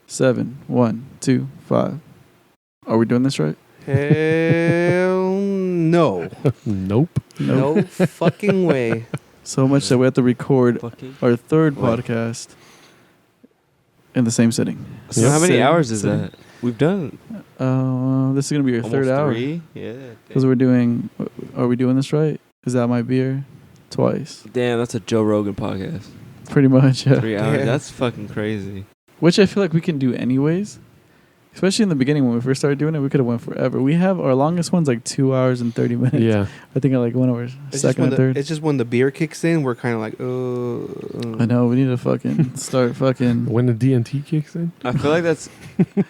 7, 1, 2, 5. Are we doing this right? Hell no. Nope. No fucking way. So much that we have to record Fucking. our third What? podcast in the same sitting. So Yep. how many Sitting- hours is sitting. that? We've done This is gonna be your almost third hour 3. Yeah. because we're doing. Are we doing this right? Is that my beer? Twice, Damn, that's a Joe Rogan podcast. pretty much. Yeah. 3 hours. Yeah. That's fucking crazy. Which I feel like we can do anyways. Especially in the beginning when we first started doing it, we could have went forever. We have our longest one's like 2 hours and 30 minutes. Yeah. I think I like one hour It's just second when and third. It's just when the beer kicks in, we're kind of like, I know we need to fucking start fucking. When the DNT kicks in. I feel like that's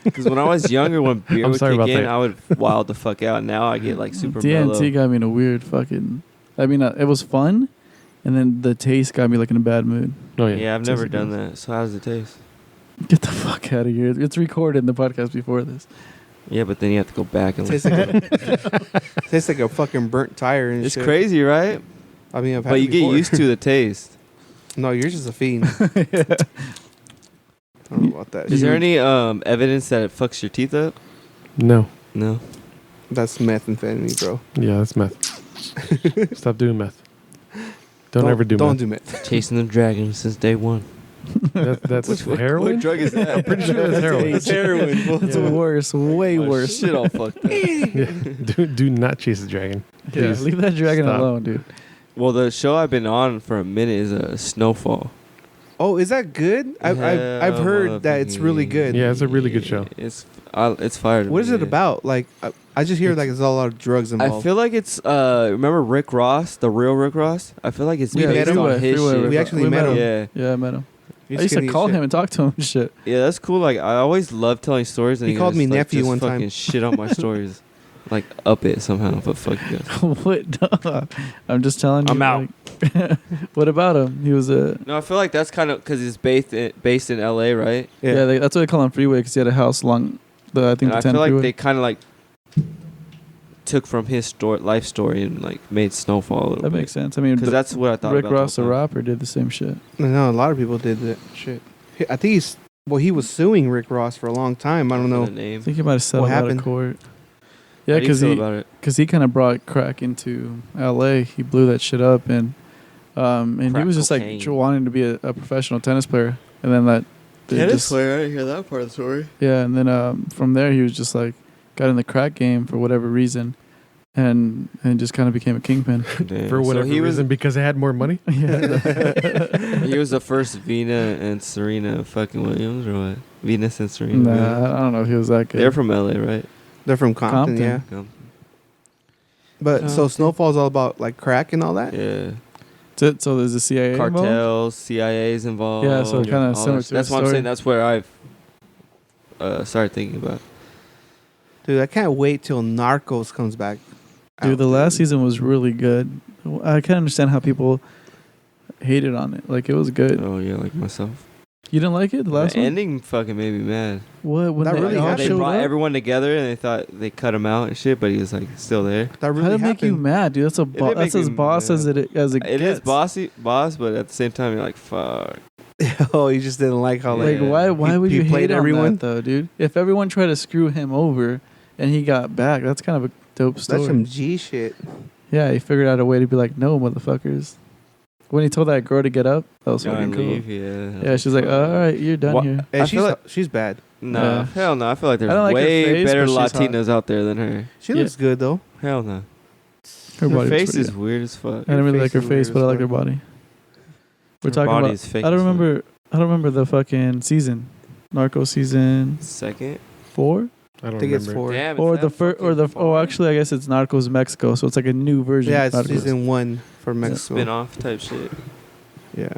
because when I was younger, when beer I'm would sorry kick about in, that. I would wild the fuck out. Now I get like super DNT mellow. got me in a weird fucking. I mean, it was fun, and then the taste got me like in a bad mood. Oh yeah. Yeah, I've never Tastes done good. that. So how does it taste? Get the fuck out of here! It's recorded in the podcast before this. Yeah, but then you have to go back and tastes listen. like tastes like a fucking burnt tire and It's shit. crazy, right? I mean, I've had But it you get before. used to the taste. No, yours is a fiend. Yeah. I don't know about that. Is there any evidence that it fucks your teeth up? No. No. That's methamphetamine, bro. Yeah, that's meth. Stop doing meth. Don't ever do Don't meth. do meth. Chasing the dragon since day one. That's heroin. What drug is that? I'm pretty sure that's heroin. It's heroin. It's worse, way Oh, worse. Shit all fucked up. Yeah. Do not chase the dragon. Yeah, Please. leave that dragon Stop. alone, dude. Well, the show I've been on for a minute is Snowfall. Oh, is that good? I've heard that it's really good. Yeah, it's a really good show. It's fire. to What is me, it about? Like, I just hear like there's a lot of drugs I involved. feel like it's remember Rick Ross, the real Rick Ross? I feel like it's We met based him. on his Freeway shit. Rick We Ross. actually met him. Yeah. Yeah, I met him. You're I used to skinny as call shit. him and talk to him and shit. Yeah, that's cool. Like I always love telling stories. And He called just, me like, nephew just one fucking time. shit on my stories, like up it somehow. But fuck you guys. What? I'm just telling you. I'm out. like- what about him? He was a. No, I feel like that's kind of because it's based in L.A., right? Yeah, that's what they call him Freeway because he had a house along I think And the I 10 feel like freeway. they kind of like took from his life story and like made Snowfall a little That bit. makes sense. I mean, Because that's what I thought Rick about. Ross, the the whole time. rapper, did the same shit. No, a lot of people did that shit. I think he was suing Rick Ross for a long time. I don't The know. I name. think he might have settled out of happened? court. How Yeah, do you because feel he about it? because he kind of brought crack into L.A. He blew that shit up, and he Crack was just cocaine. like wanting to be a professional tennis player, and then that it just- player. I didn't hear that part of the story. yeah, and then from there he was just like got in the crack game for whatever reason, and just kind of became a kingpin. For whatever he was, reason, because I had more money. Yeah. he was the first Venus and Serena fucking Williams, or what? Venus and Serena. Nah, Williams? I don't know if he was that good. They're from LA, right? They're from Compton, Compton. yeah. But so Snowfall's all about like crack and all that. Yeah. So there's a CIA involved? Cartels, CIA's involved. Yeah, so kinda all similar that to shit. That's his what I'm story. saying. That's where I've started thinking about. Dude, I can't wait till Narcos comes back. Dude, out, the last season was really good. I can't understand how people hated on it. Like, it was good. Oh yeah, like myself. You didn't like it, the last the one? ending fucking made me mad. What? When That they really all happened. They showed brought up? everyone together and they thought they cut him out and shit, but he was like still there. That How really did it make you happened. mad, dude? That's did that's make as me boss as mad. it It is gets. boss, but at the same time you're like, fuck. Oh, you just didn't like how Like, Yeah. why would he you played hate on everyone? that, though, dude? If everyone tried to screw him over and he got back, that's kind of a dope story. that's some G shit. Yeah, he figured out a way to be like, no, motherfuckers. When he told that girl to get up, that was Go fucking and cool. leave, yeah. Yeah, she's like, all right, you're done Wha- here. Hey, I feel she's bad. No, Yeah. hell no. I feel like there's I don't like her way face, better but she's hot. Latinas out there than her. She Yeah. looks good though. Hell no. Her, Her body face pretty is good. weird as fuck. I don't really like her is face, weird but I as like her fuck. body. We're Her talking body about. is fake I don't as fuck. remember. I don't remember the fucking season. Narco season Second. 4 I don't I think it's remember. 4. Damn, or it's the that first or the. fucking Oh, far. actually, I guess it's Narcos Mexico, so it's like a new version. Yeah, of it's Narcos. season 1 for It's a Mexico. spin-off type shit. Yeah.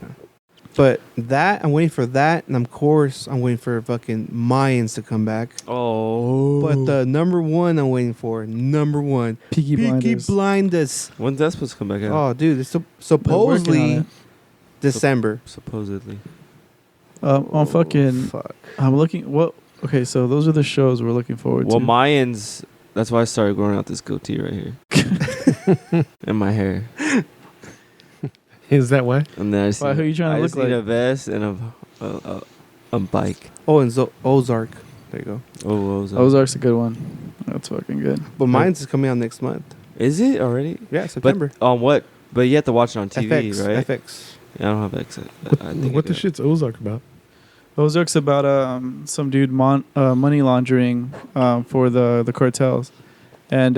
But that, I'm waiting for that, and of course, I'm waiting for fucking Mayans to come back. Oh. But the number one I'm waiting for, number one, Peaky Peaky Blinders. Blinders. When's that supposed to come back out? Oh, dude, it's They're working on supposedly it. December. Supposedly. On fucking. Fuck. I'm looking. What? Okay, so those are the shows we're looking forward Well, to. Mayans. That's why I started growing out this goatee right here. And my hair. Is that why? And then I just Why, who you trying to I look just need like? a vest and a bike. Oh, and Ozark. There you go. Oh, Ozark's a good one. That's fucking good. But mine's is coming out next month. Is it already? Yeah, September. But on what? But you have to watch it on TV, FX, right? FX. Yeah, I don't have X. What the shit's Ozark about? Ozark's about some dude money laundering for the cartels, and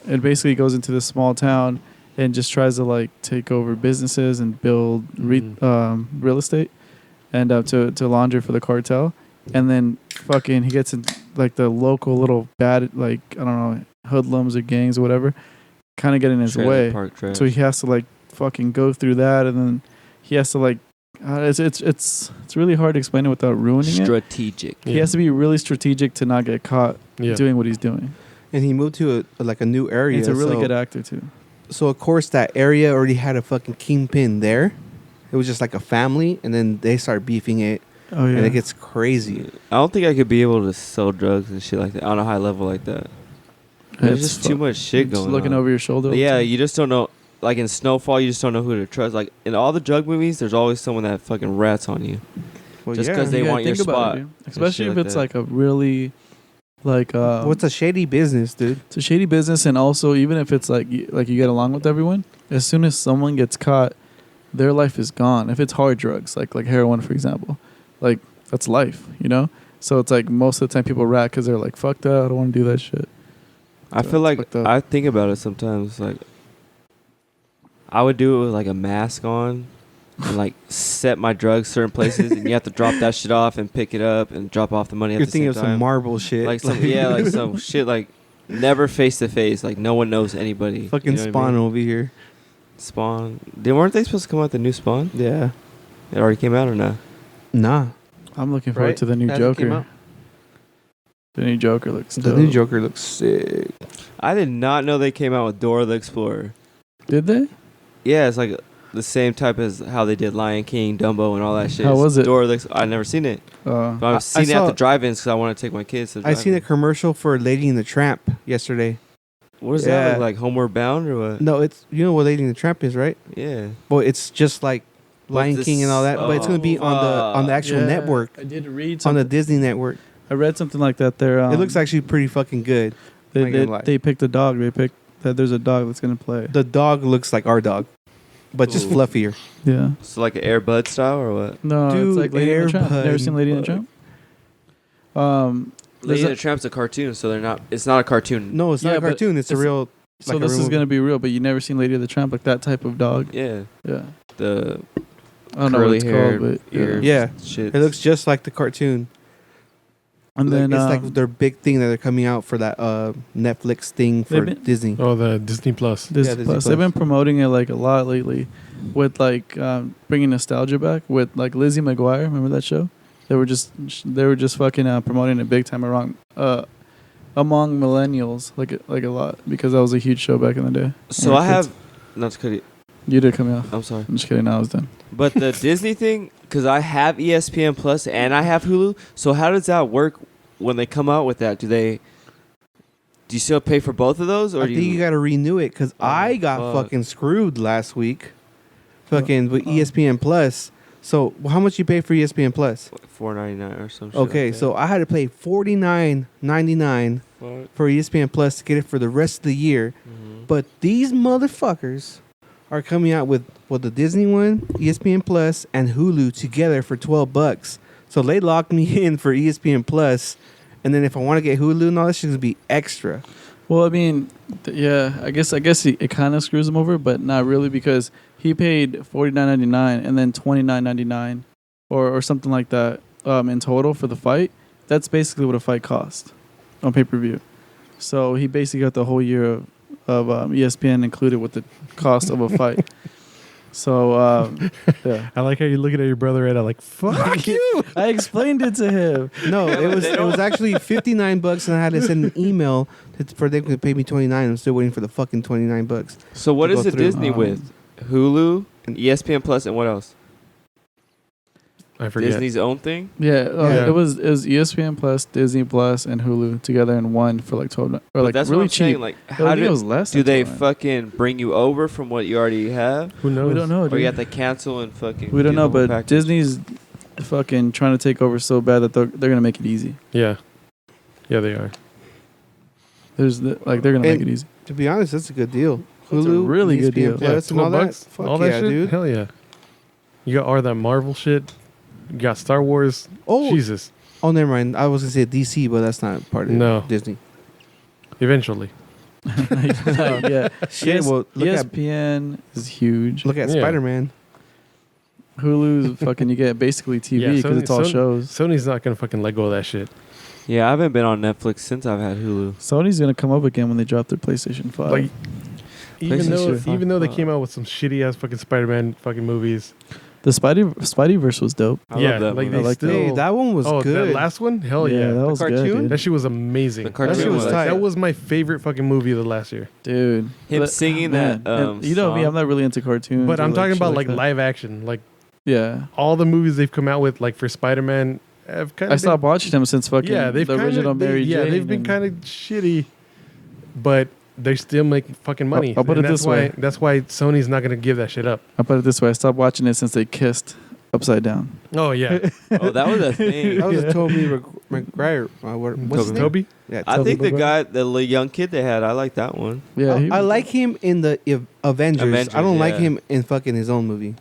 it basically goes into this small town and just tries to like take over businesses and build real estate and to launder for the cartel, and then fucking he gets in like the local little bad like I don't know hoodlums or gangs or whatever, kind of get in his way, so he has to like fucking go through that, and then he has to like. It's really hard to explain it without ruining it. Strategic. He has to be really strategic to not get caught doing what he's doing. And he moved to a new area. He's a really good actor too. So of course that area already had a fucking kingpin there. It was just like a family, and then they start beefing it, and it gets crazy. I don't think I could be able to sell drugs and shit like that on a high level like that. There's It's just too much shit going on. Looking over your shoulder. Yeah, you just don't know. Like in Snowfall, you just don't know who to trust. Like in all the drug movies, there's always someone that fucking rats on you. Well, Just 'cause they You gotta want your think about spot. it, dude. Especially shit if like it's that. like a really like what's a shady business, dude? it's a shady business, and also even if it's like you get along with everyone, as soon as someone gets caught, their life is gone. If it's hard drugs, like heroin, for example, like that's life, you know. So it's like most of the time people rat because they're like, "Fuck that, I don't want to do that shit." I So feel it's like fucked up. I think about it sometimes. Like I would do it with like a mask on, and like set my drugs certain places, and you have to drop that shit off and pick it up and drop off the money at You're the thinking same of some time. Marvel shit, Like some like some shit like never face to face. Like no one knows anybody. fucking you know what I Spawn mean? over here. Spawn. Weren't they supposed to come out with the new Spawn? Yeah, It already came out or not? nah. I'm looking forward Right? to the new Hasn't came Joker. out? The new Joker looks The dope. new Joker looks sick. I did not know they came out with Dora the Explorer. Did they? Yeah, it's like the same type as how they did Lion King, Dumbo, and all that shit. How was it? Dora the I've never seen it. But I I've seen it at saw- the drive-ins because I want to take my kids to the I seen a drive-in. commercial for Lady and the Tramp yesterday. What is Yeah. that look like? Homeward Bound or what? No, it's you know what Lady and the Tramp is, right? Yeah. Well, it's just like Lion this- King and all that, but it's gonna be on the actual Yeah, network, I did read on something. the Disney network. I read something like that. There, It looks actually pretty fucking good. they not gonna lie. they picked a dog. They picked that there's a dog that's gonna play. The dog looks like our dog, but just Ooh. fluffier. Yeah. So like an Air Bud style or what? No, Dude, it's like Lady and the Tramp. Airbud. Never seen Lady and the Tramp? Lady There's and the Tramp's a cartoon, so they're not. It's not a cartoon. No, it's not Yeah, a but cartoon. It's a it's- real. so like a this is real- gonna be real, but you never seen Lady and the Tramp, like that type of dog. Yeah. Yeah. The I don't know what curly it's hair, called, but ears, Yeah. shit. It looks just like the cartoon. And Like, then it's like their big thing that they're coming out for that Netflix thing for They've been- Disney. Oh, the Disney Plus. Disney Disney Plus. Plus. They've been promoting it like a lot lately, with like bringing nostalgia back with like Lizzie McGuire. Remember that show? They were just fucking promoting it big time among millennials, like a lot, because that was a huge show back in the day. So When I we were kids. have. Not to cut it. You did come out. I'm sorry. I'm just kidding. Now I was done. But the Disney thing, because I have ESPN Plus and I have Hulu. So how does that work when they come out with that? Do you still pay for both of those, or I do think you got to renew it because Oh, I got fuck. fucking screwed last week. Fucking with ESPN Plus. So how much you pay for ESPN Plus? $4.99 or something? Okay, so I had to pay $49.99 for ESPN Plus to get it for the rest of the year. But these motherfuckers are coming out with the Disney one, ESPN Plus, and Hulu together for $12. So they locked me in for ESPN Plus, and then if I want to get Hulu and all that shit's gonna be extra. Well, I mean, yeah, I guess it kind of screws him over, but not really, because he paid $49.99 and then $29.99 or something like that in total for the fight. That's basically what a fight cost on pay-per-view. So he basically got the whole year of ESPN included with the cost of a fight. So yeah, I like how you're looking at your brother and I'm like, fuck you. I explained it to him. No, it was actually $59, and I had to send an email for them to pay me $29. I'm still waiting for the fucking $29. So what to is go it through. Disney with? Hulu, ESPN Plus, and what else? I forget. Disney's own thing? Yeah, Yeah. it was ESPN Plus, Disney Plus, and Hulu together in one for like 12 or But like that's really what I'm cheap. saying. Like, I how think do it was less. do than they 12. fucking bring you over from what you already have? Who knows? We don't know. Or Dude. you have to cancel and fucking We don't do know, the whole but package? fucking trying to take over so bad that they're gonna make it easy. Yeah. Yeah, they are. They're gonna make it easy. To be honest, that's a good deal. That's a Hulu, really good ESPN deal. Plus, and all that. Fuck all yeah, that shit. dude. Hell yeah. You got all that Marvel shit. You got Star Wars. Oh, Jesus. oh, never mind. I was gonna say DC, but that's not part of No. Disney. Eventually. Yeah. Shit. Well, look at ESPN is huge. look at Yeah. Spider-Man. Hulu's fucking. You get basically TV because it's all shows. Sony's not gonna fucking let go of that shit. Yeah, I haven't been on Netflix since I've had Hulu. Sony's gonna come up again when they drop their PlayStation 5. Like, PlayStation even though they 5. came out with some shitty ass fucking Spider-Man fucking movies. The Spideyverse was dope. I yeah, love that like movie. they I like still. Hey, that one was oh, good. that last one? Hell yeah. that was cartoon? good, That dude. shit was amazing. The cartoon That shit was was tight. That was my favorite fucking movie of the last year. Dude. Him But- singing man, that. and you know me, song. I'm not really into cartoons. But or, I'm talking shit about like that. live action. Like Yeah. all the movies they've come out with, like for Spider-Man, have kind of. I stopped watching them since fucking they've the kinda, original Mary Jane. Yeah, they've been and- kind of shitty, but they still make fucking money. I'll put And it that's this why, way. That's why Sony's not gonna give that shit up. I'll put it this way. I stopped watching it since they kissed upside down. Oh yeah, Oh, that was a thing. That was a Tobey Maguire. What's his name? Toby. Yeah, I Tobey think the Maguire. guy, the young kid they had, I like that one. Yeah. I like him in the Avengers. Avengers, I don't like yeah. him in fucking his own movie.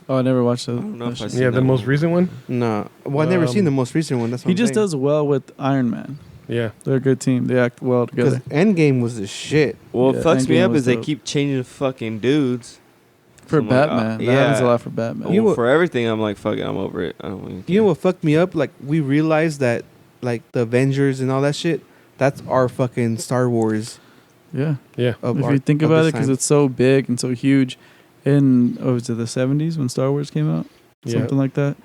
Oh, I never watched that. I don't know if I that seen shit. Yeah, the that most one. recent one. No, well, I never seen the most recent one. That's what He I'm just saying. does well with Iron Man. Yeah, They're a good team. They act well Because together. Endgame was the shit. Well, Yeah, what fucks me Endgame up was is they dope. keep changing fucking dudes. For I'm like, Batman. That yeah. happens a lot for Batman. You Well, know- for everything, I'm like, fuck it, I'm over it. I don't even care. You know what fucked me up? Like we realized that like the Avengers and all that shit. That's our fucking Star Wars. Yeah. yeah. Of If our, you think of about this it, because time. it's so big and so huge. In, was it the 70s when Star Wars came out? Yeah. Something like that.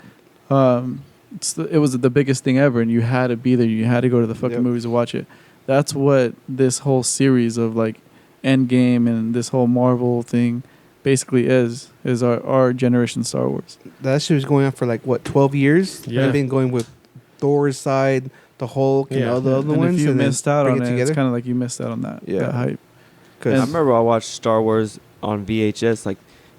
It was the biggest thing ever, and you had to be there. You had to go to the fucking Yep. movies to watch it. That's what this whole series of like Endgame and this whole Marvel thing basically is our generation Star Wars. that shit was going on for like what 12 years. Yeah. And then going with Thor's side, the Hulk, and Yeah. all the other and ones. if you and then missed out bring on it, together. it's kind of like you missed out on that, Yeah. that hype. I 'Cause- remember I watched Star Wars on VHS, like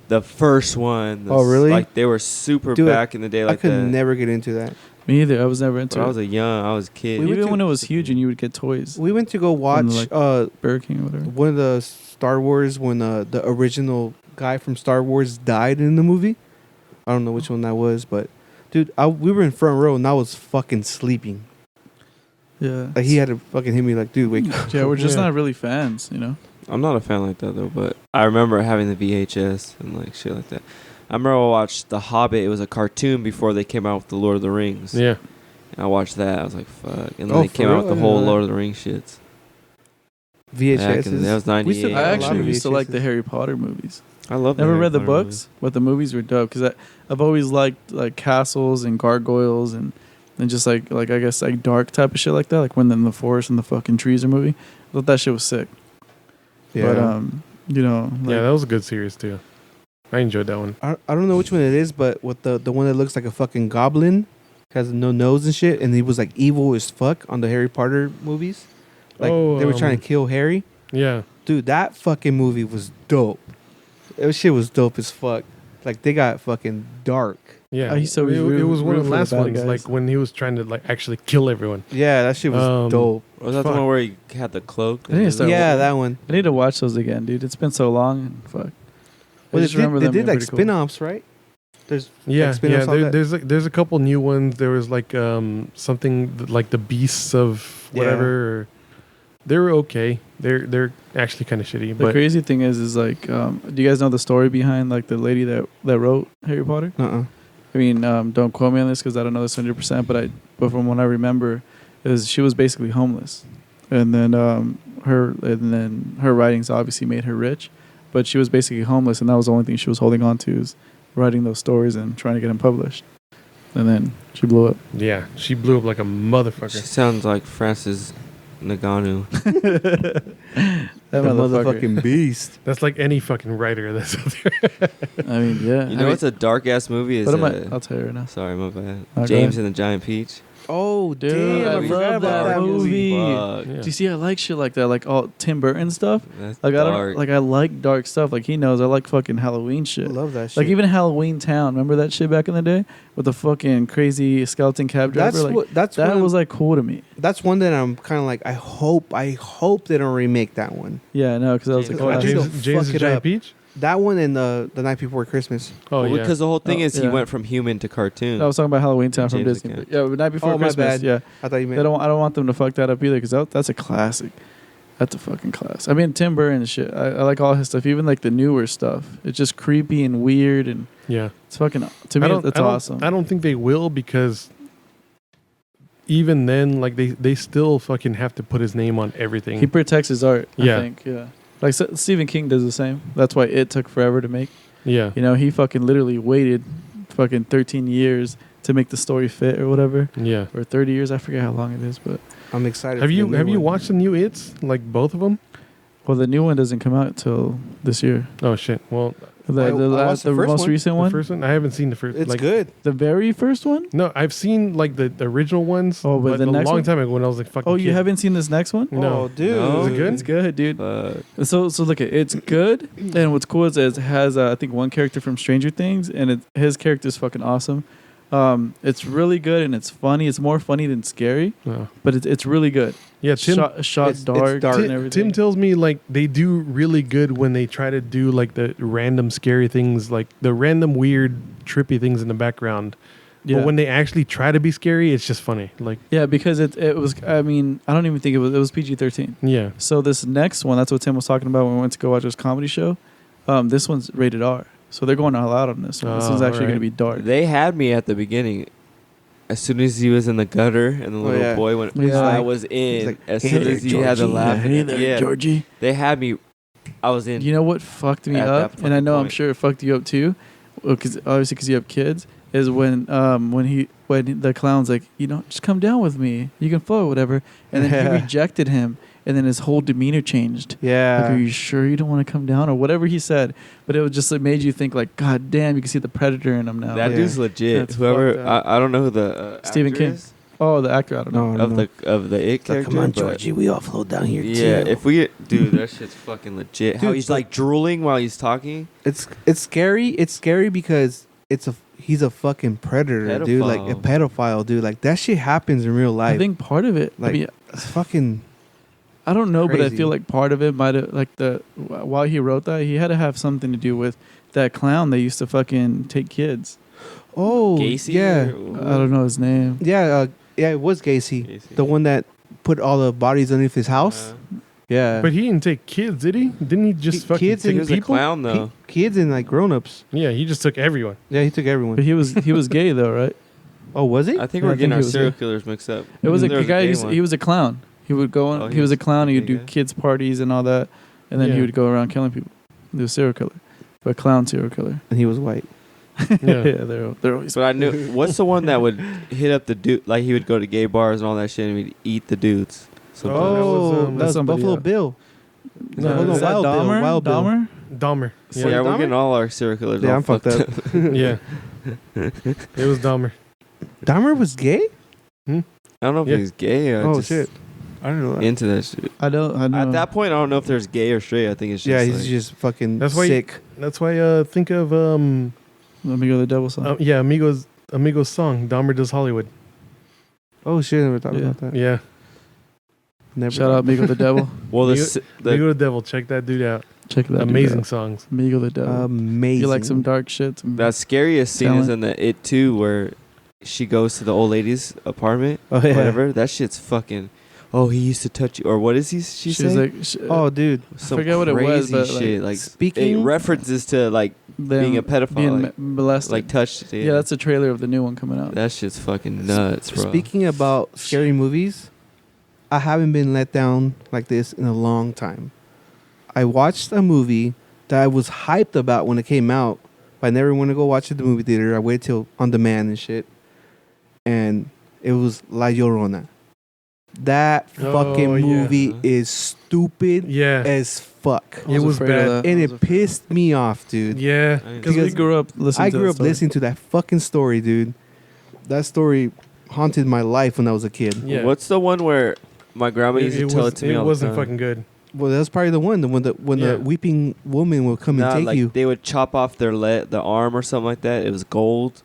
the first one. Oh, really? Like they were super Dude, back in the day. I Like could that. never get into that. Me either. I was never into When I it. was I was a kid. We went Even to- when it was huge and you would get toys. We went to go watch like- Burger King or whatever. one of the Star Wars when the original guy from Star Wars died in the movie. I don't know which one that was, but dude, we were in front row and I was fucking sleeping. Yeah. Like he had to fucking hit me like, dude, wake up. Yeah, we're just Yeah. not really fans, you know? I'm not a fan like that though, but I remember having the VHS and like shit like that. I remember I watched The Hobbit. It was a cartoon before they came out with the Lord of the Rings. Yeah. And I watched that. I was like, fuck. And then Oh, they for came real? out with I the didn't whole know that. Lord of the Rings shits. VHS. Back in- that was We 98. still I got a lot actually of used to like the VHSs. Harry Potter movies. I love. Never Harry read the Potter books, but the movies were dope because I've always liked like castles and gargoyles and just like I guess like dark type of shit like that. Like when in the forest and the fucking trees are moving. I thought that shit was sick. Yeah. But you know, like, Yeah, that was a good series too. I enjoyed that one. I don't know which one it is, but with the one that looks like a fucking goblin, has no nose and shit, and he was like evil as fuck on the Harry Potter movies. Like Oh, they were trying to kill Harry. Yeah. Dude, that fucking movie was dope. That shit was dope as fuck. Like they got fucking dark. Yeah. I used to it, root- it was one root of the for the last bad ones, guys. like when he was trying to like actually kill everyone. Yeah, that shit was dope. Was that Fuck. the one where he had the cloak? I think it's the- Yeah, that one. I need to watch those again, dude. It's been so long and fuck. Well, I just remember they them did being like pretty cool. spin-offs, right? There's Yeah, like spin-offs, all that. there's a couple new ones. There was like something like the Beasts of whatever. Or, they were okay. They're actually kind of shitty. The But crazy thing is like, do you guys know the story behind like the lady that wrote Harry Potter? I mean, don't quote me on this because I don't know this 100%, but from what I remember, is she was basically homeless, and then her writings obviously made her rich, but she was basically homeless, and that was the only thing she was holding on to is writing those stories and trying to get them published, and then she blew up. yeah, she blew up like a She motherfucker. sounds like Francis Ngannou. That The motherfucker. motherfucking beast. That's like any fucking writer that's out there. I mean, yeah. You know what's a dark ass movie? Is What am I? I'll tell you right now. Sorry, my bad. Oh, go James ahead. and the Giant Peach. Oh, Dude, damn! I I forgot love about that movie. Yeah. Do you see? I like shit like that, like all Tim Burton stuff. That's Like I dark. don't like I like dark stuff. Like he knows I like fucking Halloween I shit. love that shit. Like even Halloween Town. Remember that shit back in the day with the fucking crazy skeleton cab driver? that's Like what. That's that one, was like cool to me. That's one that I'm kind of like. I hope they don't remake that one. Yeah, no, because that was James- a I think classic. they'll James fuck the it Giant up. Peach. That one and the night before Christmas. Oh Well, yeah. because the whole thing Oh, is he yeah. went from human to cartoon. I was talking about Halloween Town from James Disney. again. But yeah, but Night Before Oh, my Christmas. bad. Yeah, I thought you meant. they don't. I don't want them to fuck that up either because that's a classic. That's a fucking class. I mean, Tim Burton and shit. I like all his stuff, even like the newer stuff. It's just creepy and weird, and Yeah. it's fucking. To me, it's awesome. I don't think they will because even then, like they still fucking have to put his name on everything. He protects his art. Yeah. I think. Yeah. Like Stephen King does the same. That's why it took forever to make. yeah. You know, he fucking literally waited fucking 13 years to make the story fit or whatever, Yeah. or 30 years. I forget how long it is, but I'm excited. Have for you the new have you one. watched the new It's, like both of them? well, the new one doesn't come out till this year. Oh shit. Well, I watched the first most one. recent the one, first one I haven't seen the first. It's like, good. the very first one. No, I've seen like the original ones. Oh, but the a next long one? time ago when I was like fucking. Oh, you kid. haven't seen this next one? No. Oh, dude. No. Is it good? It's good, dude. So look, it's good, and what's cool is it has I think one character from Stranger Things, and his character is fucking awesome. It's really good and it's funny. It's more funny than scary, Oh. but it's really good. Yeah, Tim. Shot it's dark, dark. and everything. Tim tells me like they do really good when they try to do like the random scary things, like the random weird trippy things in the background. yeah. But when they actually try to be scary, it's just funny. Like Yeah, because it was. I mean, I don't even think it was PG-13. yeah, So this next one, that's what Tim was talking about when we went to go watch this comedy show. This one's rated R, so they're going all out on this one. This Oh, one's actually alright. going to be dark. They had me at the beginning. As soon as he was in the gutter and the little yeah. boy went, Yeah. I was in. like, as "Hey soon there, as he had the Georgie." laugh, Hey there, yeah, Georgie. they had me. I was in. You know what fucked me At up, that and I know fucking I'm point. sure it fucked you up too, because obviously because you have kids. Is when the clown's like, you know, just come down with me, you can float, whatever, and then he rejected him, and then his whole demeanor changed. Yeah. Like, are you sure you don't want to come down or whatever he said? But it was just it made you think like, God damn, you can see the predator in him now. that Yeah. dude's legit. That's Whoever fucked up. I don't know who the Stephen actor King. is Oh, the actor, I don't know. No, of the it Like, character. come on, but Georgie. We all float down here Yeah, too. if we dude, that shit's fucking legit. How Dude, he's but- like drooling while he's talking. It's scary. It's scary because he's a fucking predator, dude. Like a pedophile, dude. Like that shit happens in real life. I think part of it, Like, I mean, it's fucking. I don't know, but I crazy. feel like part of it might have like while he wrote that, he had to have something to do with that clown that used to fucking take kids. Oh, Gacy. yeah, I don't know his name. yeah, yeah. It was Gacy, the one that put all the bodies underneath his house. Yeah, but he didn't take kids, did he? Didn't he just fucking kids take he was people? a clown though. kids and like grown-ups. Yeah, he just took everyone. Yeah, he took But everyone. he was gay though, right? Oh, was he? I think Yeah, we're I getting think our he was serial gay. killers mixed up. It was a There guy. gay one. He was a clown. He would go on. Oh, he was a clown. He would do gay guy? kids parties and all that, and then he Yeah. would go around killing people. He was a serial killer, but a clown serial killer. And he was white. Yeah. yeah, they're always. But I knew what's the one that would hit up the dude? Like he would go to gay bars and all that shit, and he'd eat the dudes. So Oh, that was, that was that's somebody Buffalo else. Bill. No, No, is that Wild Bill, Dahmer? Wild Bill. Dahmer? Dahmer. yeah, Yeah, we're Dahmer? getting all our serial killers. Yeah, all I'm fucked up. yeah. It was Dahmer. Dahmer was gay? I don't know if Yeah. he's gay or Oh just shit! I don't know that. into that shit. I know. At that point, I don't know if there's gay or straight. I think it's just Yeah, he's like, just fucking That's why sick. That's why think of Let me go to the devil song. yeah, Amigos song, Dahmer Does Hollywood. Oh shit! I never thought Yeah. about that. Yeah. Never. Shout out Migo the devil. well, Amigo the Devil, check that dude out. Check that. Amazing dude out. songs. Migo the devil. Amazing. You like some dark shit? that scariest scene is Talent. in the It 2 where she goes to the old lady's apartment. Oh yeah. Whatever. That shit's fucking. Oh, he used to touch you, or what is he? She She's say? like, Oh dude. Some forget what it was, crazy but, shit. Like Speaking. it references to like them being a pedophile, being like- molested. like touched. yeah, that's a trailer of the new one coming out. that shit's fucking nuts, bro. Speaking about scary movies, I haven't been let down like this in a long time. I watched a movie that I was hyped about when it came out, but I never went to go watch it at the movie theater. I waited till on demand and shit. And it was La Llorona. That Oh, fucking yeah. movie is stupid Yeah. as fuck. I was It was afraid of bad. that. And I was it pissed me off, dude. Yeah. Because we because grew up listening. I to grew that up story. listening to that fucking story, dude. That story haunted my life when I was a kid. Yeah. What's the one where my grandma used to tell it to me all the wasn't time? fucking good. Well, that was probably the one when the weeping woman will come and take like you. they would chop off their arm or something like that. It was gold.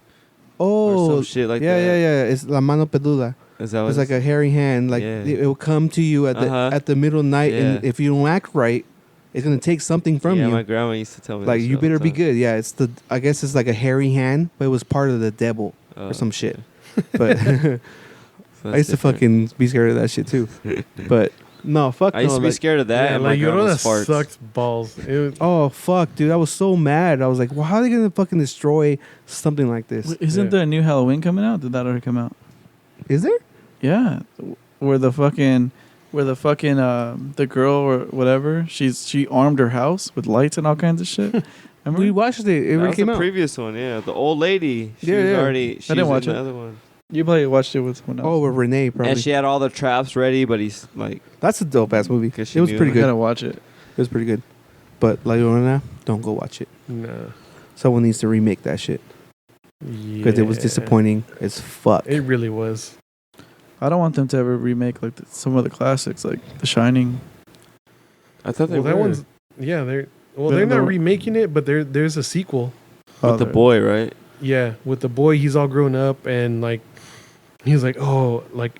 Oh, or some shit like yeah, that. yeah. It's la mano peluda. Is that what It's like a hairy hand. Like it will come to you at the middle of the night, and if you don't act right, it's gonna take something from you. Yeah, my grandma used to tell me. Like you better be good. Yeah, I guess it's like a hairy hand, but it was part of the devil or some shit. But I used to fucking be scared of that shit too. But no, fuck. I used to be scared of that. Yeah, and like my you know that grandma's farts. sucked balls. It was, oh fuck, dude! I was so mad. I was like, well, how are they gonna fucking destroy something like this? Isn't Yeah. there a new Halloween coming out? Did that already come out? Is there? Yeah, where the girl or whatever, she armed her house with lights and all kinds of shit. Remember? We watched it. It That already was came the out. previous one. Yeah, the old lady. She Yeah, was yeah. already. She I didn't was watch in it. the other one. You probably watched it with someone else. Oh, with Renee probably. And she had all the traps ready, but he's like, That's a dope ass movie. 'Cause she It was knew. pretty I good. gotta watch it. It was pretty good. But La Llorona, don't go watch it. no. Someone needs to remake that shit because it was Yeah. disappointing as fuck. It really was. I don't want them to ever remake like some of the classics, like The Shining. I thought they Well, that were one's they're The- they're the- not remaking it, but there's a sequel. with the boy, right? Yeah, with the boy, he's all grown up and like he's like, oh, like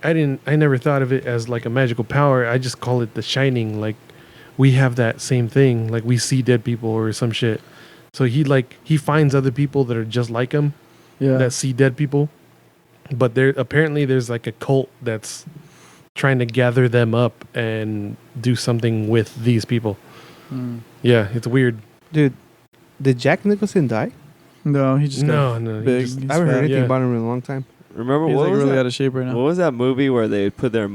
I never thought of it as like a magical power. I just call it the Shining. Like we have that same thing. Like we see dead people or some shit. So he finds other people that are just like him Yeah. that see dead people, but there's like a cult that's trying to gather them up and do something with these people. Mm. Yeah, it's weird. Dude, did Jack Nicholson die? No, he just got No, he big. just- He's I haven't heard fat. anything yeah. about him in a long time. Remember He's what like was really that? out of shape right now. What was that movie where they would put their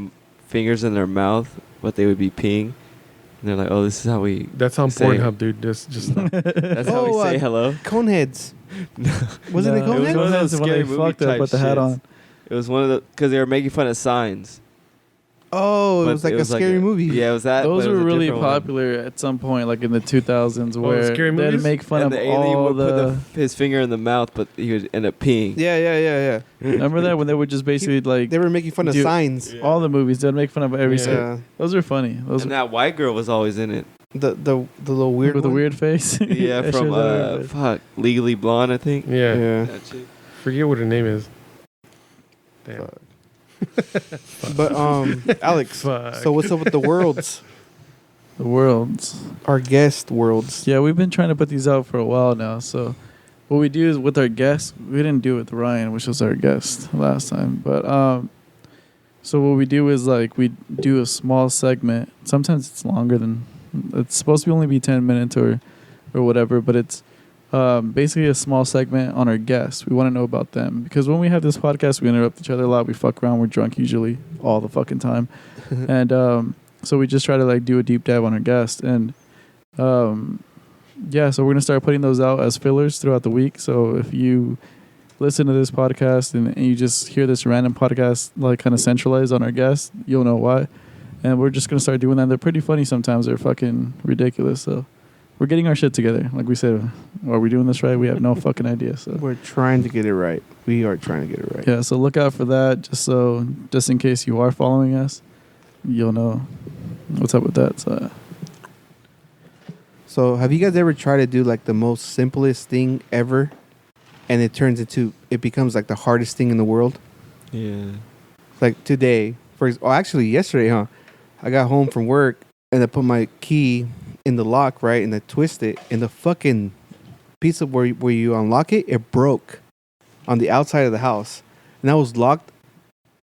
fingers in their mouth, but they would be peeing? And they're like, "Oh, this is how we." That's on Say- Pornhub, dude. Just That's how we Oh, say hello. Coneheads. Wasn't it No, was Coneheads? one of those when scary they movie fucked up type with the hat shits. on. It was one of the because they were making fun of signs. Oh, it But was like a scary movie. Yeah, it was that. Those but it were was a really different one. popular at some point, like in the 2000s, where scary they'd movies? make fun And of the alien all would the. put his finger in the mouth, but he would end up peeing. Yeah. Remember that when they would just basically like They were making fun of Dude, signs. Yeah. all the movies, they'd make fun of every. Yeah. Yeah. Those are funny. Those And are, that white girl was always in it. The little weird with the one? weird face. Yeah, That from shit was hilarious. Legally Blonde, I think. yeah. Yeah. That chick. Forget what her name is. Damn. But Alex, Fuck. so what's up with the worlds? The worlds. Our guest worlds. Yeah, we've been trying to put these out for a while now. So what we do is with our guests, we didn't do it with Ryan, which was our guest last time. But so what we do is like we do a small segment. Sometimes it's longer than it's supposed to only be 10 minutes or whatever, but it's basically a small segment on our guests. We want to know about them because when we have this podcast, we interrupt each other a lot. We fuck around. We're drunk usually all the fucking time, and so we just try to like do a deep dive on our guest. And yeah, so we're gonna start putting those out as fillers throughout the week. So if you listen to this podcast and you just hear this random podcast like kind of centralized on our guests, you'll know why. And we're just gonna start doing that. They're pretty funny sometimes. They're fucking ridiculous. So. We're getting our shit together. Like we said, are we doing this right? We have no fucking idea. So We're trying to get it right. We are trying to get it right. yeah, so look out for that. Just in case you are following us, you'll know what's up with that. So have you guys ever tried to do like the most simplest thing ever, and it becomes like the hardest thing in the world? Yeah. Like today, actually yesterday, I got home from work and I put my key in the lock, right, and I twist it, and the fucking piece of where you unlock it, it broke on the outside of the house, and I was locked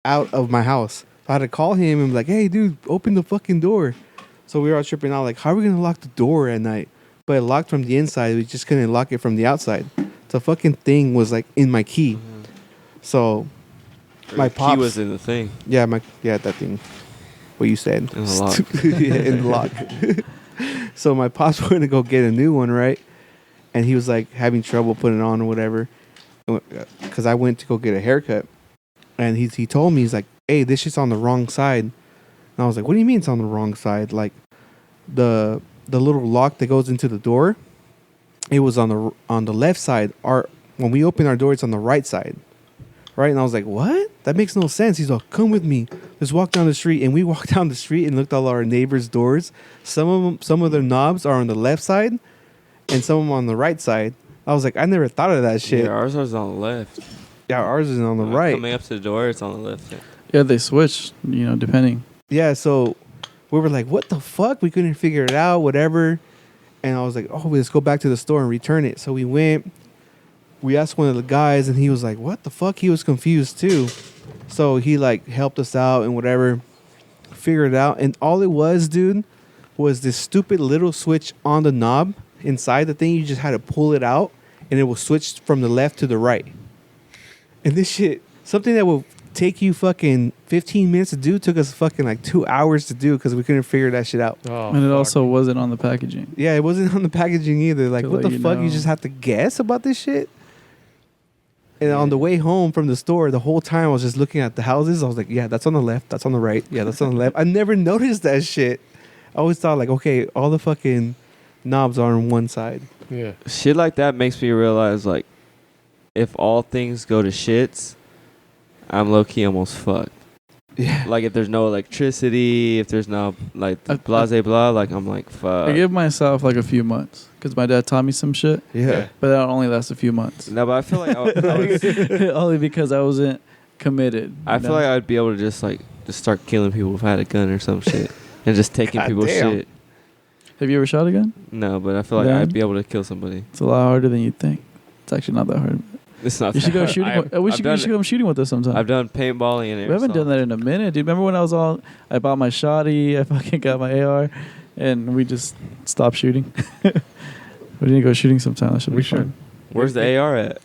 out of my house. So I had to call him and be like, "Hey, dude, open the fucking door." So we were all tripping out, like, how are we gonna lock the door at night? But it locked from the inside. We just couldn't lock it from the outside. The fucking thing was like in my key. So my key pops was in the thing. yeah, that thing. What you said. In the lock. Yeah, in the lock. So my pops went to go get a new one, right? And he was like having trouble putting it on or whatever. Because I went to go get a haircut. And he told me, he's like, "Hey, this shit's on the wrong side." And I was like, "What do you mean it's on the wrong side?" Like the little lock that goes into the door, it was on the left side. When we open our door, it's on the right side. right? And I was like, what? That makes no sense. He's like, come with me. Let's walk down the street. And we walked down the street and looked at all our neighbors' doors. Some of their knobs are on the left side, and some of them on the right side. I was like, I never thought of that shit. Yeah, ours was on the left. Yeah, ours is on the right. Coming up to the door, it's on the left. Yeah, they switch, depending. Yeah, so we were like, what the fuck? We couldn't figure it out, whatever. And I was like, oh, let's go back to the store and return it. So we went. We asked one of the guys, and he was like, what the fuck? He was confused, too. So he, helped us out and whatever. Figured it out. And all it was, dude, was this stupid little switch on the knob inside the thing. You just had to pull it out, and it will switch from the left to the right. And this shit, something that will take you fucking 15 minutes to do, took us fucking 2 hours to do because we couldn't figure that shit out. Oh, And it also wasn't on the packaging. Yeah, it wasn't on the packaging either. Like, To what let the you fuck? know. You just have to guess about this shit? And on the way home from the store, the whole time I was just looking at the houses. I was like, yeah, that's on the left. That's on the right. Yeah, that's on the left. I never noticed that shit. I always thought, okay, all the fucking knobs are on one side. Yeah. Shit like that makes me realize, if all things go to shits, I'm low-key almost fucked. Yeah. Like, if there's no electricity, if there's no, blah, I'm like, fuck. I give myself a few months because my dad taught me some shit, Yeah. but that only lasts a few months. No, but I feel like Only because I wasn't committed. I feel like I'd be able to just start killing people if I had a gun or some shit. And just taking God people's damn. shit. Have you ever shot a gun? No, but I feel like Then? I'd be able to kill somebody. It's a lot harder than you think. It's actually not that hard. It's not You should go that- shooting. We should go shooting with us sometime. I've done paintballing and We haven't done that in a minute, dude. Remember when I bought my shotty, I fucking got my AR, and we just stopped shooting. We need to go shooting sometime. That should We be fun. should. Where's the AR at?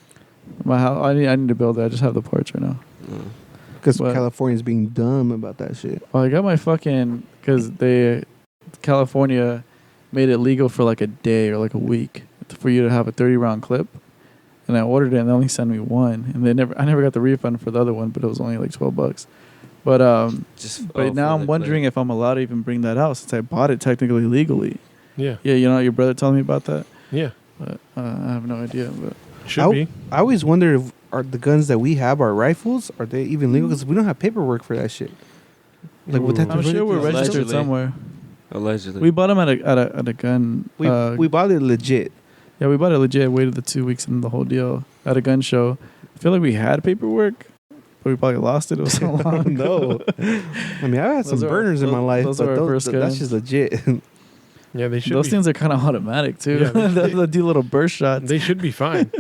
My house. I need to build it. I just have the parts right now. Because What? California's being dumb about that shit. Well, I got my fucking because California made it legal for a day or a week for you to have a 30-round clip, and I ordered it and they only sent me one, and I never got the refund for the other one, but it was only $12. But now I'm wondering if I'm allowed to even bring that out since I bought it technically legally. Yeah. Yeah, your brother told me about that, Yeah. but I have no idea. But Should be. I always wonder if the guns that we have are rifles. Are they even legal? Because we don't have paperwork for that shit. Would that I'm sure we're registered Allegedly. somewhere. Allegedly. We bought them at a gun. We bought it legit. Yeah, we bought it legit. Waited the 2 weeks and the whole deal at a gun show. I feel like we had paperwork, but we probably lost it. It was so long ago. No. I mean, I've had some Those are- burners in my life, those but are our first that's guns. just legit. Yeah, they should Those be. things are kind of automatic too. Yeah, They'll do little burst shots. They should be fine.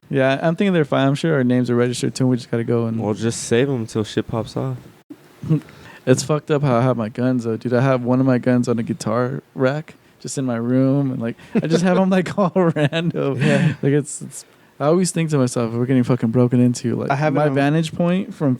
Yeah, I'm thinking they're fine. I'm sure our names are registered too. We just gotta go and. Well, just save them until shit pops off. It's fucked up how I have my guns though, dude. I have one of my guns on a guitar rack just in my room, and I just have them all random. Yeah. It's. I always think to myself, if we're getting fucking broken into. I have it my on- vantage point from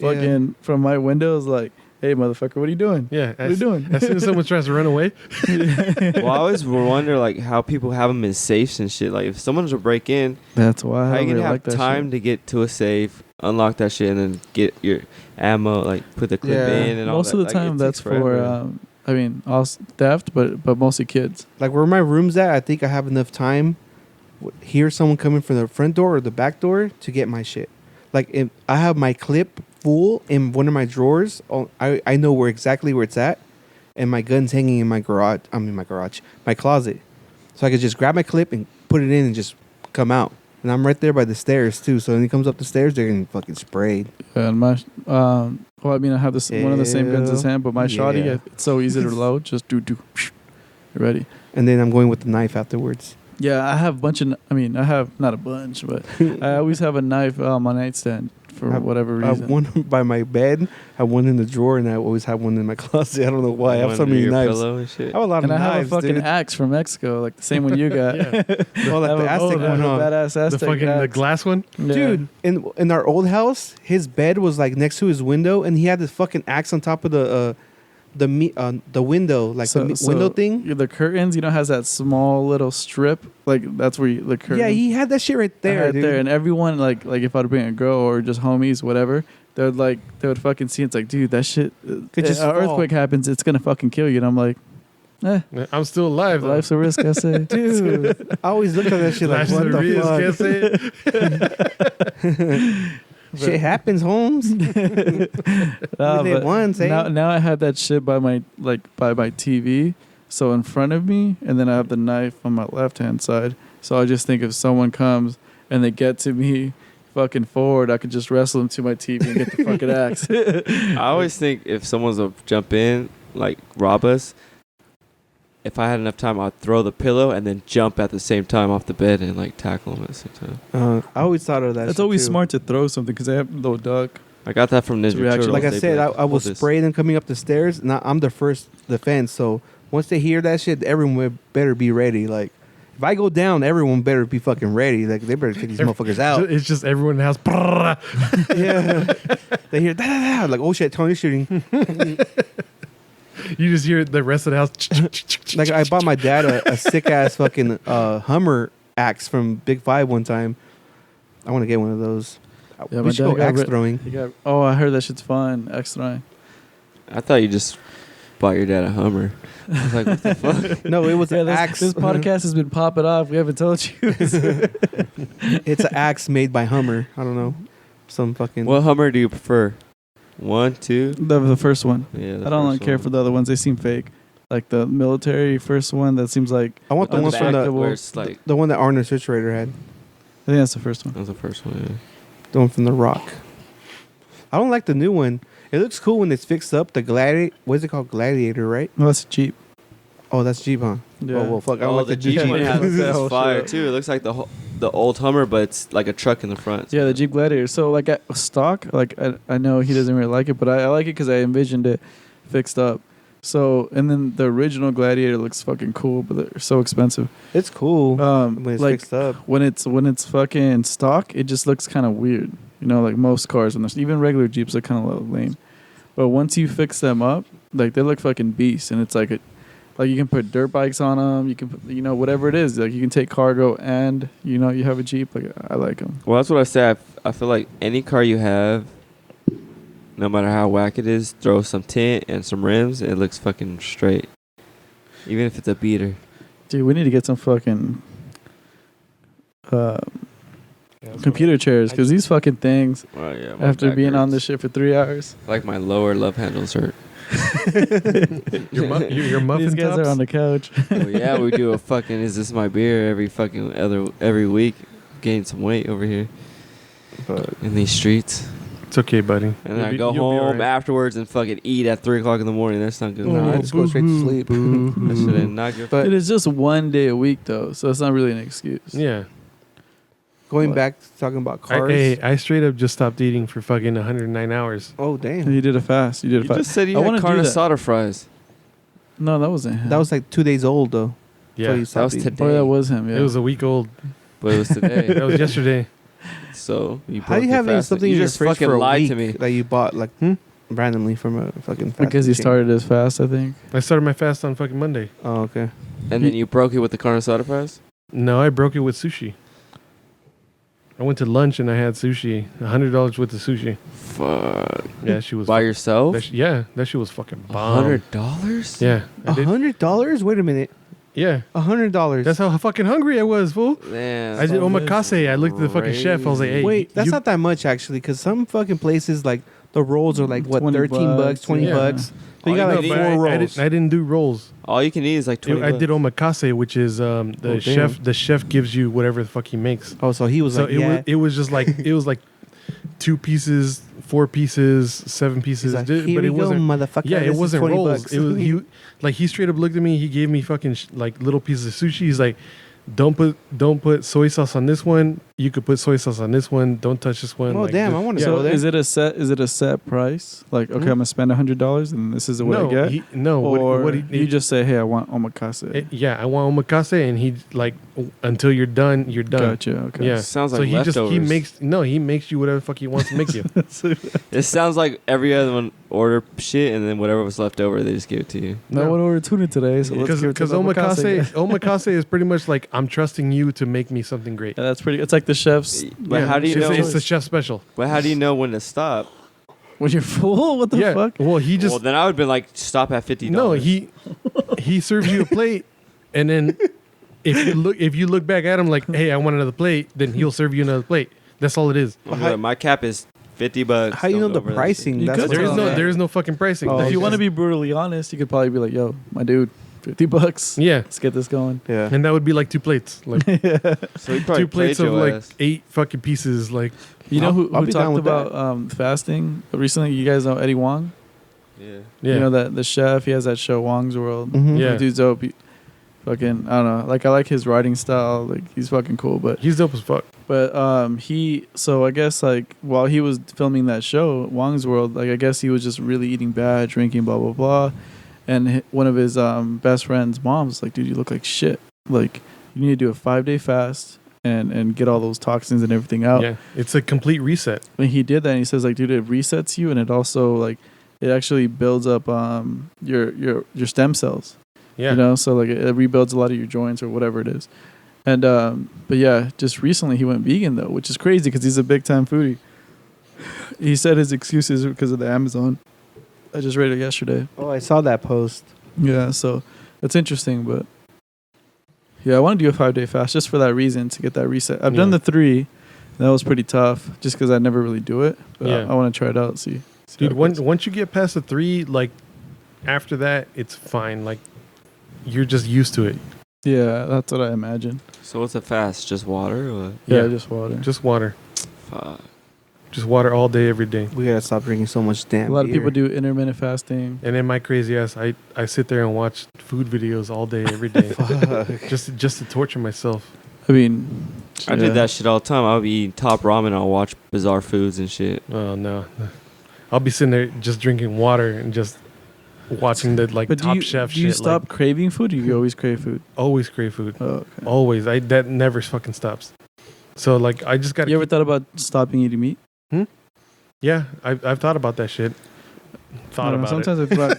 from my window is hey motherfucker, what are you doing? Yeah. What are you doing? As soon as someone tries to run away. Well, I always wonder how people have them in safes and shit. Like, if someone was to break in, That's why I how don't you gonna really have like that time shit. to get to a safe, unlock that shit, and then get your ammo, put the clip Yeah. in and all Most that? of the time, it that's takes forever. for all theft, but mostly kids. Like where my room's at, I think I have enough time. Hear someone coming from the front door or the back door to get my shit. Like if I have my clip full in one of my drawers, I know exactly where it's at, and my gun's hanging in my garage. My closet. So I could just grab my clip and put it in and just come out. And I'm right there by the stairs too. So when he comes up the stairs, they're getting fucking sprayed. And my I have this one of the same guns as him, but my shotty, Yeah. it's so easy to load. Just do. You're ready. And then I'm going with the knife afterwards. Yeah, I have a bunch of. I have not a bunch, but I always have a knife on my nightstand for whatever I have reason. one by my bed. I have one in the drawer, and I always have one in my closet. I don't know why. I have so Under many your knives. pillow and shit. I have a lot And of I have knives, a fucking dude. axe from Mexico, like the same one you got. Yeah. Oh, like the Aztec I have one, a huh? badass The Aztec fucking the axe. glass one. Yeah. Dude, in our old house, his bed was like next to his window, and he had this fucking axe on top of the window, like window thing. The curtains, has that small little strip. Like that's where the curtain. Yeah, he had that shit right I there, had dude. there, and everyone like if I'd bring a girl or just homies, whatever, they would fucking see. It's like, dude, that shit. Could just an fall. earthquake happens, it's gonna fucking kill you. And I'm like, I'm still alive though. life's a risk. I say, Dude, I always looked at that shit like, Life's what a risk, can't the say it. fuck? Shit happens, Holmes. We did once, eh? Now I have that shit by my TV, so in front of me, and then I have the knife on my left hand side. So I just think if someone comes and they get to me fucking forward, I could just wrestle them to my TV and get the fucking axe. I always think if someone's to jump in, like rob us, if I had enough time, I'd throw the pillow and then jump at the same time off the bed and like tackle them at the same time. I always thought of that. It's shit, always too. smart to throw something because they have no duck. I got that from Ninja reaction. Turtles. Like I They'd said, be like, I will "Hold this." spray them coming up the stairs. And I'm the first defense. So once they hear that shit, everyone better be ready. Like if I go down, everyone better be fucking ready. Like they better take these motherfuckers out. It's just everyone in the house. Yeah, they hear da, like oh shit, Tony's shooting. You just hear the rest of the house. Like I bought my dad a sick ass fucking Hummer axe from Big Five one time. I want to get one of those. Yeah, We should go axe throwing. Oh, I heard that shit's fun. Axe throwing. I thought you just bought your dad a Hummer. I was like, what the fuck? No, it was an This axe. podcast has been popping off. We haven't told you. It's an axe made by Hummer. I don't know. Some fucking. What Hummer do you prefer? 1, 2? The first one. Yeah, I don't care for the other ones. They seem fake. Like the military first one, that seems like I want the one from the where it's like the one that Arnold Schwarzenegger had. I think that's the first one. that was the first one. Yeah. The one from The Rock. I don't like the new one. It looks cool when it's fixed up. The Gladiator. What is it called? Gladiator, right? No, that's a Jeep. Oh, that's Jeep, huh? Yeah. Oh well, fuck. I don't Oh, like the the Jeep one has That this whole fire shit. too. It looks like the old Hummer, but it's like a truck in the front. Yeah, the Jeep Gladiator. So like at stock, like I know he doesn't really like it, but I like it because I envisioned it fixed up. So and then the original Gladiator looks fucking cool, but they're so expensive. It's cool when it's like fixed up. when it's fucking stock, it just looks kind of weird. You know, like most cars, when even regular Jeeps are kind of lame. But once you fix them up, like they look fucking beasts, and it's like you can put dirt bikes on them. You can put, whatever it is. Like you can take cargo, and you have a Jeep. Like I like them. Well, that's what I said. I feel like any car you have, no matter how whack it is, throw some tint and some rims, and it looks fucking straight. Even if it's a beater. Dude, we need to get some fucking computer chairs because these fucking things, Oh, yeah, my after back being on hurts. this shit for 3 hours, Like my lower love handles hurt. Your muffin these guys tops? are on the couch. Well, yeah, we do a fucking "Is This My Beer" every week, gain some weight over here in these streets, It's okay, buddy. and then You'll I be- go you'll be home alright. afterwards and fucking eat at 3:00 in the morning. That's not good. No, I just go straight to sleep. That shit ain't not good. But It is just 1 day a week though, so it's not really an excuse. Yeah. going What? back to talking about cars. I straight up just stopped eating for fucking 109 hours. Oh And damn, you did it fast. You did it You fast. just said you I had wanna do carne that. asada fries. No, that wasn't him. that was like 2 days old though. Yeah. So you That stopped was eating. today. Oh, that was him. Yeah. It was a week old. But it was today. That was yesterday. So you How do you broke have your fasting. something You in your just fridge fucking for a lied week to me. that you bought like randomly from a fucking fast because he food chain? started as fast. I think. I started my fast on fucking Monday. Oh okay. And then you broke it with the carne asada fries? No, I broke it with sushi. I went to lunch and I had sushi. $100 worth of sushi. Fuck. Yeah, she was By yourself? that shit was fucking bomb. $100? Yeah, I did. $100? Wait a minute. Yeah, $100. that's how fucking hungry I was, fool. Man. I did so omakase. I looked at the fucking chef. I was like, "Hey, Wait, that's you- not that much actually, because some fucking places like the rolls are like what 20 13 bucks, bucks, 20 yeah. bucks. So you Oh, got you like can eat- 4 I rolls. didn't do rolls. All you can eat is like 20 I did omakase, which is the damn. chef. The chef gives you whatever the fuck he makes. Oh, so he was So like, yeah. it was just like it was like 2 pieces, 4 pieces, 7 He's pieces, like, but here it we go, wasn't. motherfucker. Yeah, This it is wasn't 20 rolls. bucks. It was he straight up looked at me. He gave me fucking like little pieces of sushi. He's like, don't put soy sauce on this one. You could put soy sauce on this one. Don't touch this one. Oh Like, damn, I want to So go there. is it a set price? Like, okay, I'm gonna spend $100 and this is what I get. Or what you just say, hey, I want omakase. yeah, I want omakase, and he like until you're done, you're done. Gotcha. Okay. Yeah, Sounds so like he leftovers. makes you whatever the fuck he wants to make you. It sounds like every other one order shit and then whatever was left over, they just give it to you. No one ordered tuna today, so let's give it to Because the omakase is pretty much like I'm trusting you to make me something great. Yeah, that's pretty. It's like the chef's. But how do you know? It's the chef special. But how do you know when to stop? When you're full, what the Yeah. fuck? Well, he just Well, then I would have been like, stop at $50. no. He serves you a plate, and then if you look back at him like, hey, I want another plate, then he'll serve you another plate. That's all it is. I'm like, my cap is $50. How you know Don't the go over that pricing? You That's could what tell I'm that. saying. There is no fucking pricing. Oh, If you okay. want to be brutally honest, you could probably be like, "Yo, my dude, $50. Yeah, Let's get this going." Yeah. and that would be like 2 plates, like shit. So he probably 2 plates played of your like ass. 8 fucking pieces. Like, You know I'll who be down talked with that. about fasting recently? You guys know Eddie Wong? Yeah. yeah, You know that the chef. He has that show Wong's World. Mhm. Yeah. The dude's dope. Fucking, I don't know. Like, I like his writing style. Like, he's fucking cool. But he's dope as fuck. so I guess like while he was filming that show Wong's World, like I guess he was just really eating bad, drinking, blah blah blah. And one of his best friend's moms was like, "Dude, you look like shit. Like, you need to do a 5-day fast and get all those toxins and everything out." Yeah, it's a complete reset. When he did that, and he says like, "Dude, it resets you, and it also like it actually builds up your stem cells." Yeah, You know, so like it rebuilds a lot of your joints or whatever it is. And but yeah, just recently he went vegan though, which is crazy because he's a big time foodie. He said his excuses were because of the Amazon. I just read it yesterday. Oh, I saw that post. Yeah, so that's interesting. But yeah, I want to do a 5-day fast just for that reason, to get that reset. I've done Yeah. the 3. And that was pretty tough just because I never really do it. But Yeah. I want to try it out. See dude. how it goes. Once you get past the 3, like after that, it's fine. Like you're just used to it. Yeah, that's what I imagine. So what's a fast? Just water or what? Yeah, Yeah. just water. Just water. Fuck. Just water all day, every day. We gotta stop drinking so much damn A lot of beer. people do intermittent fasting. And then my crazy ass, I sit there and watch food videos all day, every day, Fuck. just to torture myself. I mean, I yeah. did that shit all the time. I'll be eating top ramen. I'll watch bizarre foods and shit. Oh no, I'll be sitting there just drinking water and just watching the like But Top Chef do you shit. stop Like, craving food, or you always crave food? always crave food. Oh, okay. Always. That never fucking stops. So like I just got You ever thought about stopping eating meat? yeah, I've thought about that shit. I don't know, sometimes I thought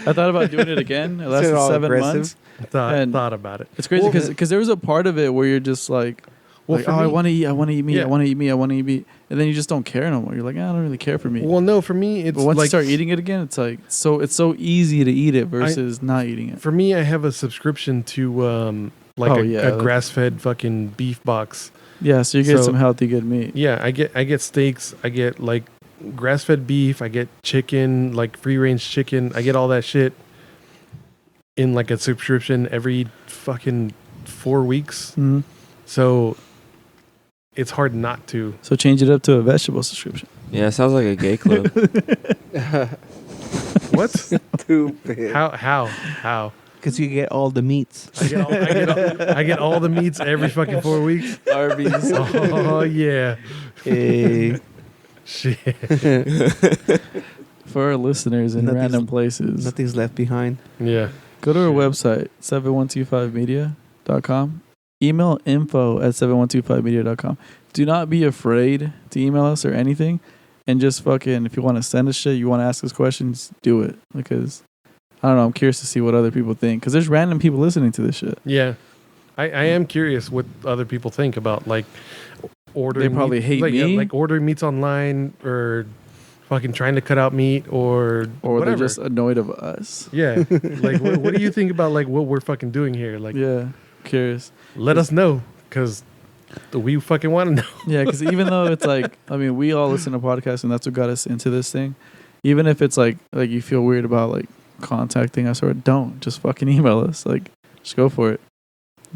I thought about doing it again. It lasted all 7 aggressive. months. it. and- Thought about it. It's crazy Well, because there was a part of it where you're just like, Well, like, for oh, I me- want to eat meat, Yeah. I want to eat meat, I want to eat meat, and then you just don't care no more. You're like, I don't really care for meat. Well, no, for me it's But once like you start eating it again, it's like it's so easy to eat it versus not eating it. for me I have a subscription to like Oh, a yeah. grass-fed fucking beef box. Yeah, so you get So- some healthy, good meat. Yeah, I get steaks, I get like grass-fed beef, I get chicken, like free-range chicken, I get all that shit in like a subscription every fucking 4 weeks. Mhm. So it's hard not to. So change it up to a vegetable subscription. Yeah, it sounds like a gay club. What? Stupid. How? Because you get all the meats. I get all the meats every fucking 4 weeks. Arby's. Oh yeah. Hey. Shit. For our listeners in Nothing's- random places, Nothing's left behind. Yeah. go to our website, 7125media.com. Email info@7125media.com. Do not be afraid to email us or anything. And just fucking, if you want to send us shit, you want to ask us questions, do it. Because, I don't know, I'm curious to see what other people think. Because there's random people listening to this shit. Yeah. I am curious what other people think about like ordering. They probably hate like, me. like ordering meats online or fucking trying to cut out meat or Or whatever. they're just annoyed of us. Yeah. Like what do you think about like what we're fucking doing here? Like Yeah, curious. let us know because we fucking want to know. Yeah, because even though it's like, I mean, we all listen to podcasts and that's what got us into this thing. Even if it's like you feel weird about like contacting us or don't, just fucking email us. Like, just go for it.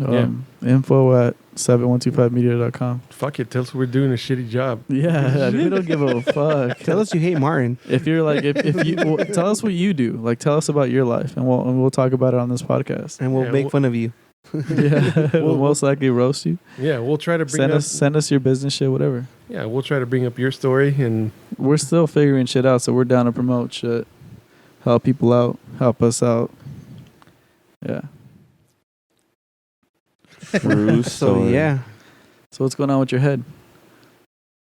Info@7125media.com. Fuck it. Tell us we're doing a shitty job. Yeah, we don't give a fuck. Tell us you hate Martin. If you're like, if you well, tell us what you do, like tell us about your life, and we'll talk about it on this podcast. And we'll Yeah, make we'll- fun of you. Yeah, we'll most likely roast you. Yeah, we'll try to bring Send us your business shit, whatever. Yeah, we'll try to bring up your story and We're still figuring shit out, so we're down to promote shit, help people out, help us out. Yeah. True So story. yeah. So what's going on with your head?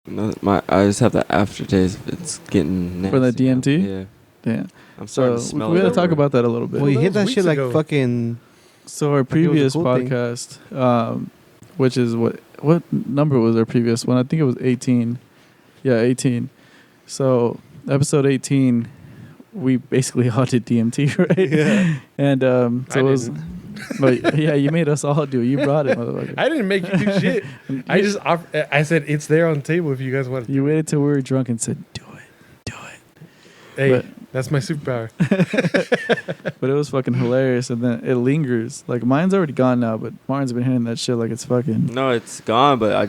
No, I just have the aftertaste. It's getting nasty For the now. DMT? Yeah. Damn. I'm starting So to smell we it. gotta talk everywhere. about that a little bit. Well, you that hit was that weeks shit like ago. fucking. So our it was a previous cool thing. podcast, which is what number was our previous one? I think it was 18. Yeah, 18. So episode 18, we basically all did DMT, right? Yeah. And I so it was didn't. But yeah, you made us all do it. You brought it, motherfucker. I didn't make you do shit. I said it's there on the table if you guys want. You waited till we were drunk and said, "Do it, do it." Hey, But- that's my superpower. But it was fucking hilarious, and then it lingers. Like mine's already gone now, but Martin's been hitting that shit like it's fucking. No, it's gone, but I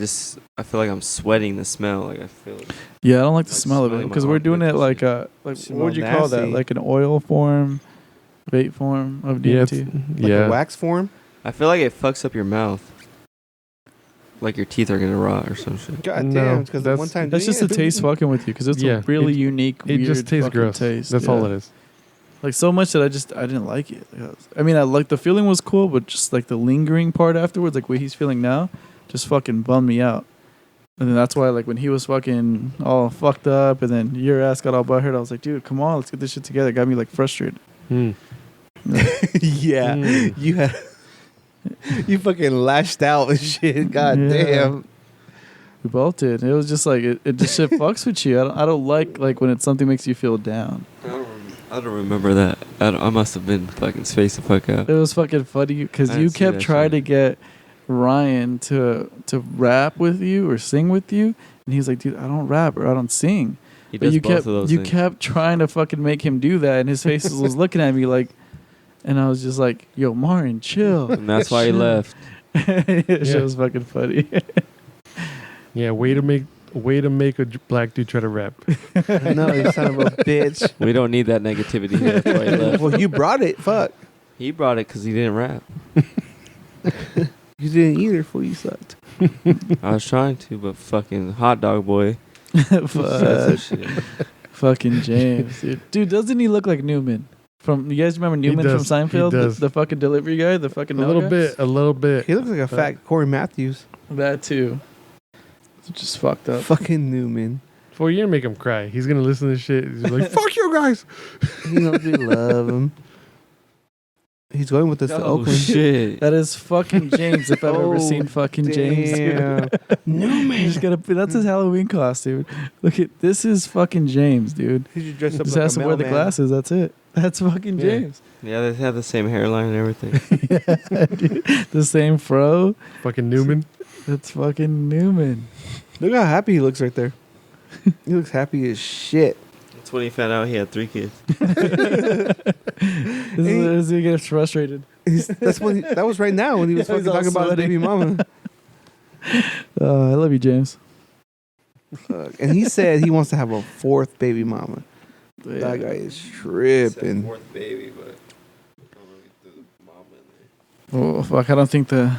feel like I'm sweating the smell. Like I feel. Yeah, I don't like the Like smell of it smelling my because we're doing it armpits like and what would you call that? nasty. Like an oil form, vape form of Yeah, DMT. Like a wax form. I feel like it fucks up your mouth. Like your teeth are gonna rot or some shit. God No, damn, because that's- one time That's just the taste fucking with you because it's Yeah, a really it- unique. It weird just tastes fucking gross. Taste. That's all it is. Like so much that I didn't like it. I mean, I like the feeling was cool, but just like the lingering part afterwards, like what he's feeling now, just fucking bummed me out. And then that's why, like, when he was fucking all fucked up, and then your ass got all butthurt, I was like, dude, come on, let's get this shit together. It got me like frustrated. Hmm. Yeah, Mm. you had. You fucking lashed out and shit. God Yeah. damn. We both did. It was just like it just shit fucks with you. I don't like when it's something makes you feel down. I don't remember that. I must have been fucking spaced the fuck out. It was fucking funny because I you didn't see kept that trying shit. to get Ryan to rap with you or sing with you, and he was like, dude, I don't rap or I don't sing. He But does you both kept of those you things. kept trying to fucking make him do that, and his face was looking at me like, and I was just like, yo, Martin, chill. And that's why he Chill. left. It Yeah. was fucking funny. Yeah, way to make a black dude try to rap. No, you son of a bitch. We don't need that negativity here. That's why he left. Well, you brought it. Fuck. He brought it because he didn't rap. You didn't either, fool. You sucked. I was trying to, but fucking hot dog boy. said some Fuck. shit. Fucking James, dude, doesn't he look like Newman? From you guys remember Newman from does. Seinfeld, He the, does. the fucking delivery guy, the fucking A no little guy? bit. He looks like a fat Corey Matthews. That too. It's just fucked up. Fucking Newman. For you're gonna make him cry. He's gonna listen to this shit. He's like, "Fuck you guys." He knows we love him. He's going with us to Oh Oakland. shit. That is fucking James. If I've ever Oh, seen fucking James, dude. Damn. Newman. He's gonna. That's his Halloween costume. Look at this is fucking James, dude. He should dress up Just like has a to wear the mailman. glasses. That's it. That's fucking Yeah. James. Yeah, they have the same hairline and everything. Yeah, dude. The same fro. Fucking Newman. That's fucking Newman. Look how happy he looks right there. He looks happy as shit. That's when he found out he had 3 kids. This is he gets frustrated. That was right now when he was Yeah, he's fucking all talking about his sweaty. baby mama. I love you, James. And he said he wants to have a 4th baby mama. Yeah. That guy is tripping. 4th baby, but Oh fuck! I don't think the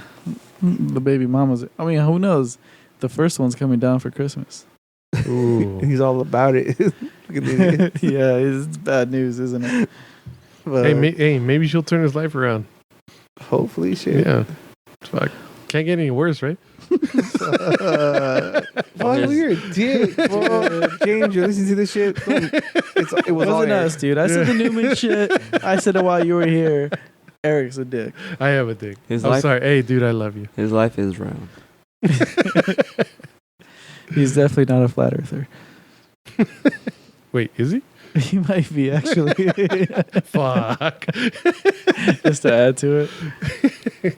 baby mama's. I mean, who knows? The first one's coming down for Christmas. Ooh. He's all about it. Fucking idiot. Yeah, it's bad news, isn't it? But Hey, maybe she'll turn his life around. hopefully, shit. Yeah. Fuck. Can't get any worse, right? Fuck, you're a dick. Fuck. James, you're listening to this shit. It was all Wasn't Eric. us, dude. I said the Newman shit. I said it while you were here. Eric's a dick. I have a dick. His I'm life, sorry. Hey, dude, I love you. his life is round. He's definitely not a flat earther. Wait, is he? He might be actually. Fuck. Just to add to it.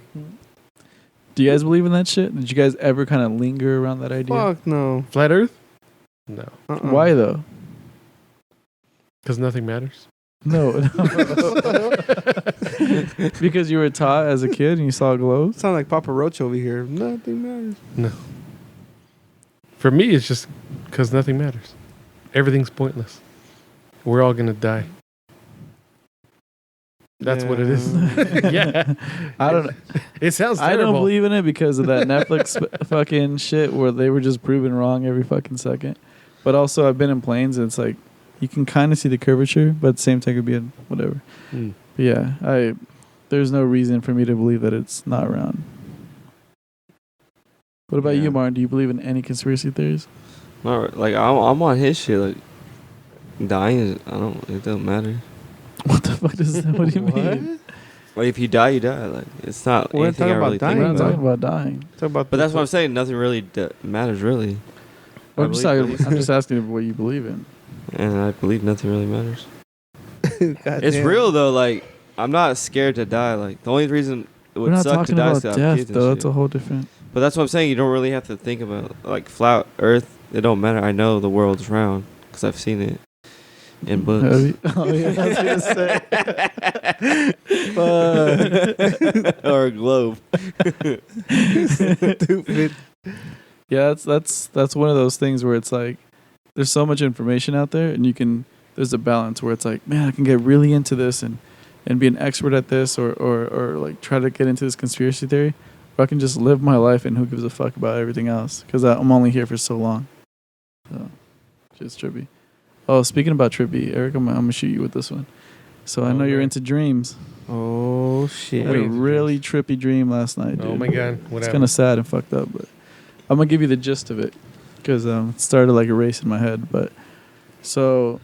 Do you guys believe in that shit? Did you guys ever kind of linger around that idea? Fuck no. Flat Earth? No. Why though? Because nothing matters. No. Because you were taught as a kid and you saw globes? Sound like Papa Roach over here. Nothing matters. No. For me, it's just because nothing matters. Everything's pointless. We're all going to die. That's what it is. Yeah. I don't. It sounds I terrible. don't believe in it because of that Netflix fucking shit where they were just proven wrong every fucking second. But also, I've been in planes and it's like you can kind of see the curvature, but at the same time, it could be a whatever. Mm. But yeah, there's no reason for me to believe that it's not round. What about Yeah. you, Martin? Do you believe in any conspiracy theories? Not like I'm on his shit. Like dying is it doesn't matter. What the fuck does that? What do you mean? Like if you die, you die. Like it's not We're anything talking I about really dying, We're think not though. talking about dying. Talk about But that's what I'm saying. Nothing really matters, really. I I'm just, believe I'm just asking what you believe in. And I believe nothing really matters. God It's damn. real though. Like I'm not scared to die. Like the only reason it We're would not suck to talking die is about to have death, kids and though. shit. That's a whole different. But that's what I'm saying. You don't really have to think about like flat Earth. It don't matter. I know the world's round because I've seen it in books. Oh yeah, I was gonna say. Or a globe. Stupid. Yeah, that's one of those things where it's like there's so much information out there, and there's a balance where it's like, man, I can get really into this and be an expert at this, or like try to get into this conspiracy theory, or I can just live my life and who gives a fuck about everything else because I'm only here for so long. So, just trippy. Oh, speaking about trippy, Eric, I'm gonna shoot you with this one. So I know you're Okay. into dreams. Oh I shit. had a Wait. really trippy dream last night, dude. Oh my god, what It's happened? kind of sad and fucked up, but I'm gonna give you the gist of it because it started like a race in my head. But so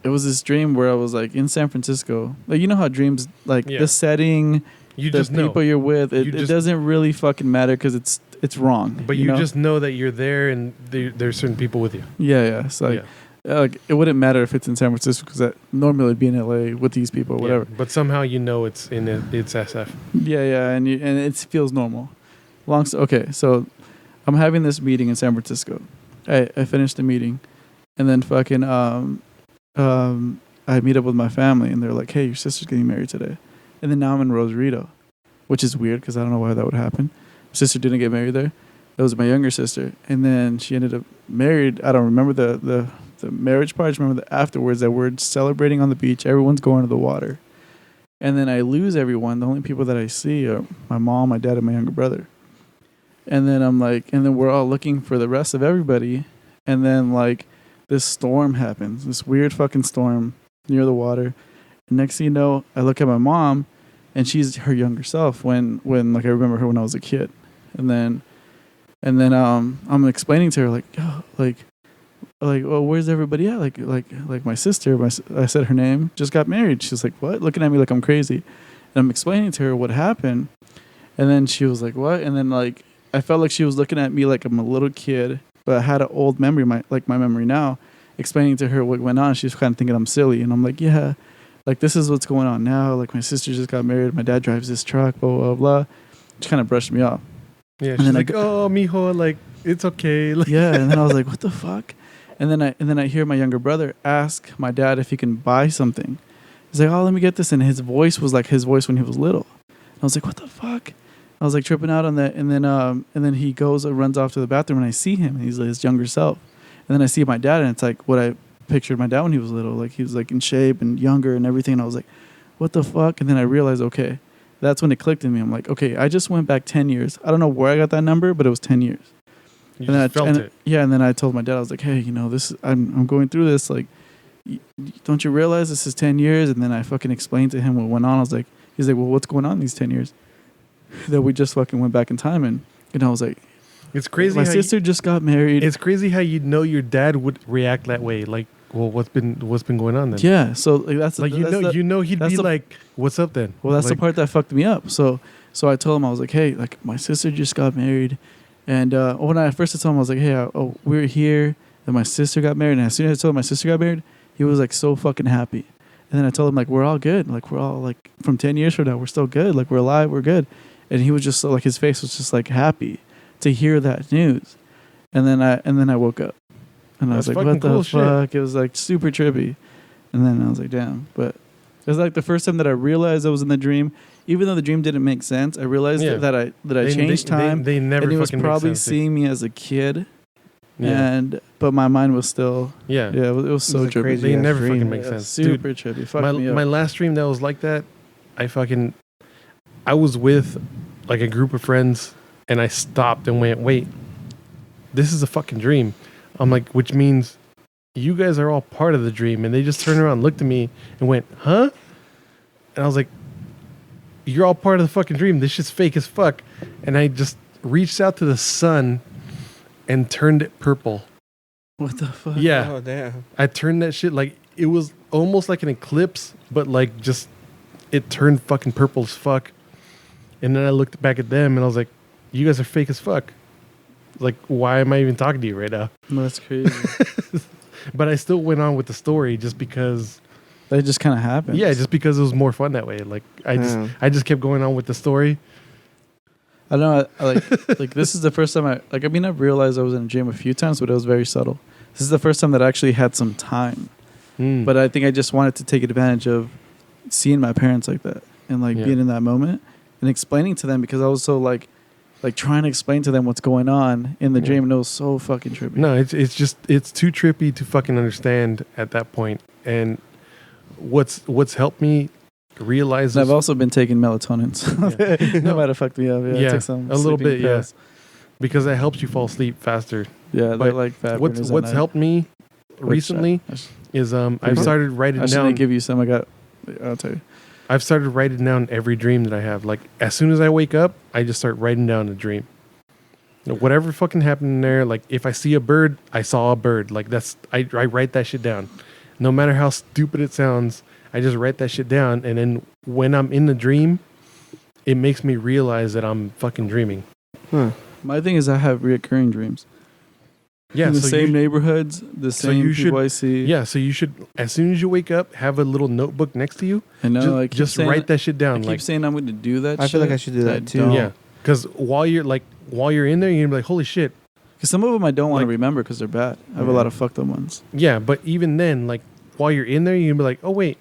it was this dream where I was like in San Francisco. Like you know how dreams, like Yeah. the setting, You the just know. people you're with, You it just- doesn't really fucking matter because it's wrong. But you know? just know that you're there and there's certain people with you. yeah. So like it wouldn't matter if it's in San Francisco because normally it'd be in LA with these people or whatever. Yeah, but somehow you know it's it's SF. Yeah, and it feels normal. Okay, so I'm having this meeting in San Francisco. I finished the meeting, and then fucking I meet up with my family, and they're like, "Hey, your sister's getting married today," and then now I'm in Rosarito, which is weird because I don't know why that would happen. My sister didn't get married there. It was my younger sister, and then she ended up married. I don't remember the marriage part. I just remember the afterwards that we're celebrating on the beach. Everyone's going to the water. And then I lose everyone. The only people that I see are my mom, my dad, and my younger brother. And then I'm like, and then we're all looking for the rest of everybody. And then like this storm happens, this weird fucking storm near the water. And next thing you know, I look at my mom, and she's her younger self when like I remember her when I was a kid. And then I'm explaining to her like, oh, like, well, where's everybody at? Like my sister, I said her name, just got married. She's like, what? Looking at me like I'm crazy. And I'm explaining to her what happened. And then she was like, what? And then like, I felt like she was looking at me like I'm a little kid, but I had an old memory, my memory now, explaining to her what went on. She was kind of thinking I'm silly. And I'm like, yeah, like this is what's going on now. Like my sister just got married. My dad drives this truck, blah, blah, blah. She kind of brushed me off. Yeah, And she's then I like, oh, mijo, like it's okay. Like, Yeah. And then I was like, what the fuck? And then I hear my younger brother ask my dad if he can buy something. He's like, oh, let me get this. And his voice was like his voice when he was little. And I was like, what the fuck? I was like tripping out on that. And then he goes and runs off to the bathroom, and I see him. And he's like his younger self. And then I see my dad, and it's like what I pictured my dad when he was little. Like he was like in shape and younger and everything. And I was like, what the fuck? And then I realized, okay, that's when it clicked in me. I'm like, okay, I just went back 10 years. I don't know where I got that number, but it was 10 years. you And then just felt it. Yeah, and then I told my dad, I was like, hey, this I'm going through this. Like, don't you realize this is 10 years? And then I fucking explained to him what went on. I was like, he's like, well, what's going on these 10 years? That we just fucking went back in time. And I was like, It's crazy. my how sister just got married. It's crazy how you know your dad would react that way. Like, well, what's been going on then? Yeah, so like that's Like you know he'd that's be the- like, "What's up then?" Well, that's like, the part that fucked me up. So I told him, I was like, hey, like my sister just got married. And when I first told him, I was like, hey, we're here. And my sister got married. And as soon as I told him my sister got married, he was like so fucking happy. And then I told him like, we're all good. Like we're all like from 10 years from now, we're still good. Like we're alive, we're good. And he was just so, like his face was just like happy to hear that news. And then I woke up. And I was That's like, fucking what the cool shit. fuck? It was like super trippy. And then I was like, damn. But it was like the first time that I realized I was in the dream. Even though the dream didn't make sense, I realized Yeah. that I changed time. They never And he was fucking make probably sense. seeing me as a kid. Yeah. But my mind was still, Yeah. it was so It was a trippy. crazy They ass never dream. fucking make Yeah, sense. Dude, super trippy. Fucked me up. my last dream that was like that, I was with like a group of friends, and I stopped and went, wait, this is a fucking dream. I'm like, which means you guys are all part of the dream. And they just turned around, looked at me, and went, huh? And I was like, you're all part of the fucking dream. This shit's fake as fuck. And I just reached out to the sun and turned it purple. What the fuck? Yeah. Oh damn. I turned that shit like it was almost like an eclipse, but like just it turned fucking purple as fuck. And then I looked back at them and I was like, you guys are fake as fuck. Like, why am I even talking to you right now? That's crazy. But I still went on with the story just because That just kind of happens. Yeah, just because it was more fun that way. Like I just kept going on with the story. I don't know. I like this is the first time I've realized I was in a gym a few times, but it was very subtle. This is the first time that I actually had some time. But I think I just wanted to take advantage of seeing my parents like that and being in that moment and explaining to them, because I was so like trying to explain to them what's going on in the gym, and it was so fucking trippy. No, it's too trippy to fucking understand at that point. And what's helped me realize I've also been taking melatonin. So that might have fucked me up. Yeah, I took some a little bit, pills. because that helps you fall asleep faster. Yeah, But like fat what's burners at night. helped me recently is I've started writing I down. should give you some. I'll tell you. I've started writing down every dream that I have. Like as soon as I wake up, I just start writing down a dream. Whatever fucking happened in there. Like if I see a bird, I saw a bird. Like I write that shit down. No matter how stupid it sounds, I just write that shit down. And then when I'm in the dream, it makes me realize that I'm fucking dreaming. Huh. My thing is I have reoccurring dreams. Yeah, in the so same neighborhoods, the same people I see. Yeah, so you should, as soon as you wake up, have a little notebook next to you. I know, just write that shit down. I keep saying I'm going to do that. I feel like I should do that too. don't. Yeah, because while you're in there, you're gonna be like, holy shit. Because some of them I don't want to Like- remember because they're bad. I have a lot of fucked up ones. Yeah, but even then, like while you're in there, you're gonna be like, oh wait,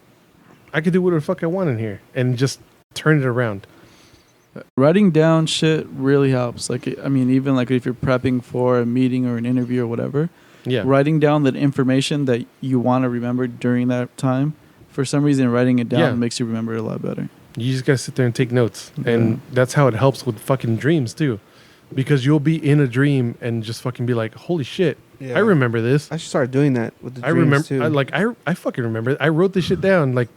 I could do whatever the fuck I want in here, and just turn it around. Writing down shit really helps. Even if you're prepping for a meeting or an interview or whatever, Yeah, writing down that information that you want to remember during that time, for some reason, writing it down makes you remember it a lot better. You just gotta sit there and take notes, and that's how it helps with fucking dreams too, because you'll be in a dream and just fucking be like, holy shit, Yeah. I remember this. I should start doing that with the I dreams remember, too. I fucking remember it. I wrote this shit down. Like,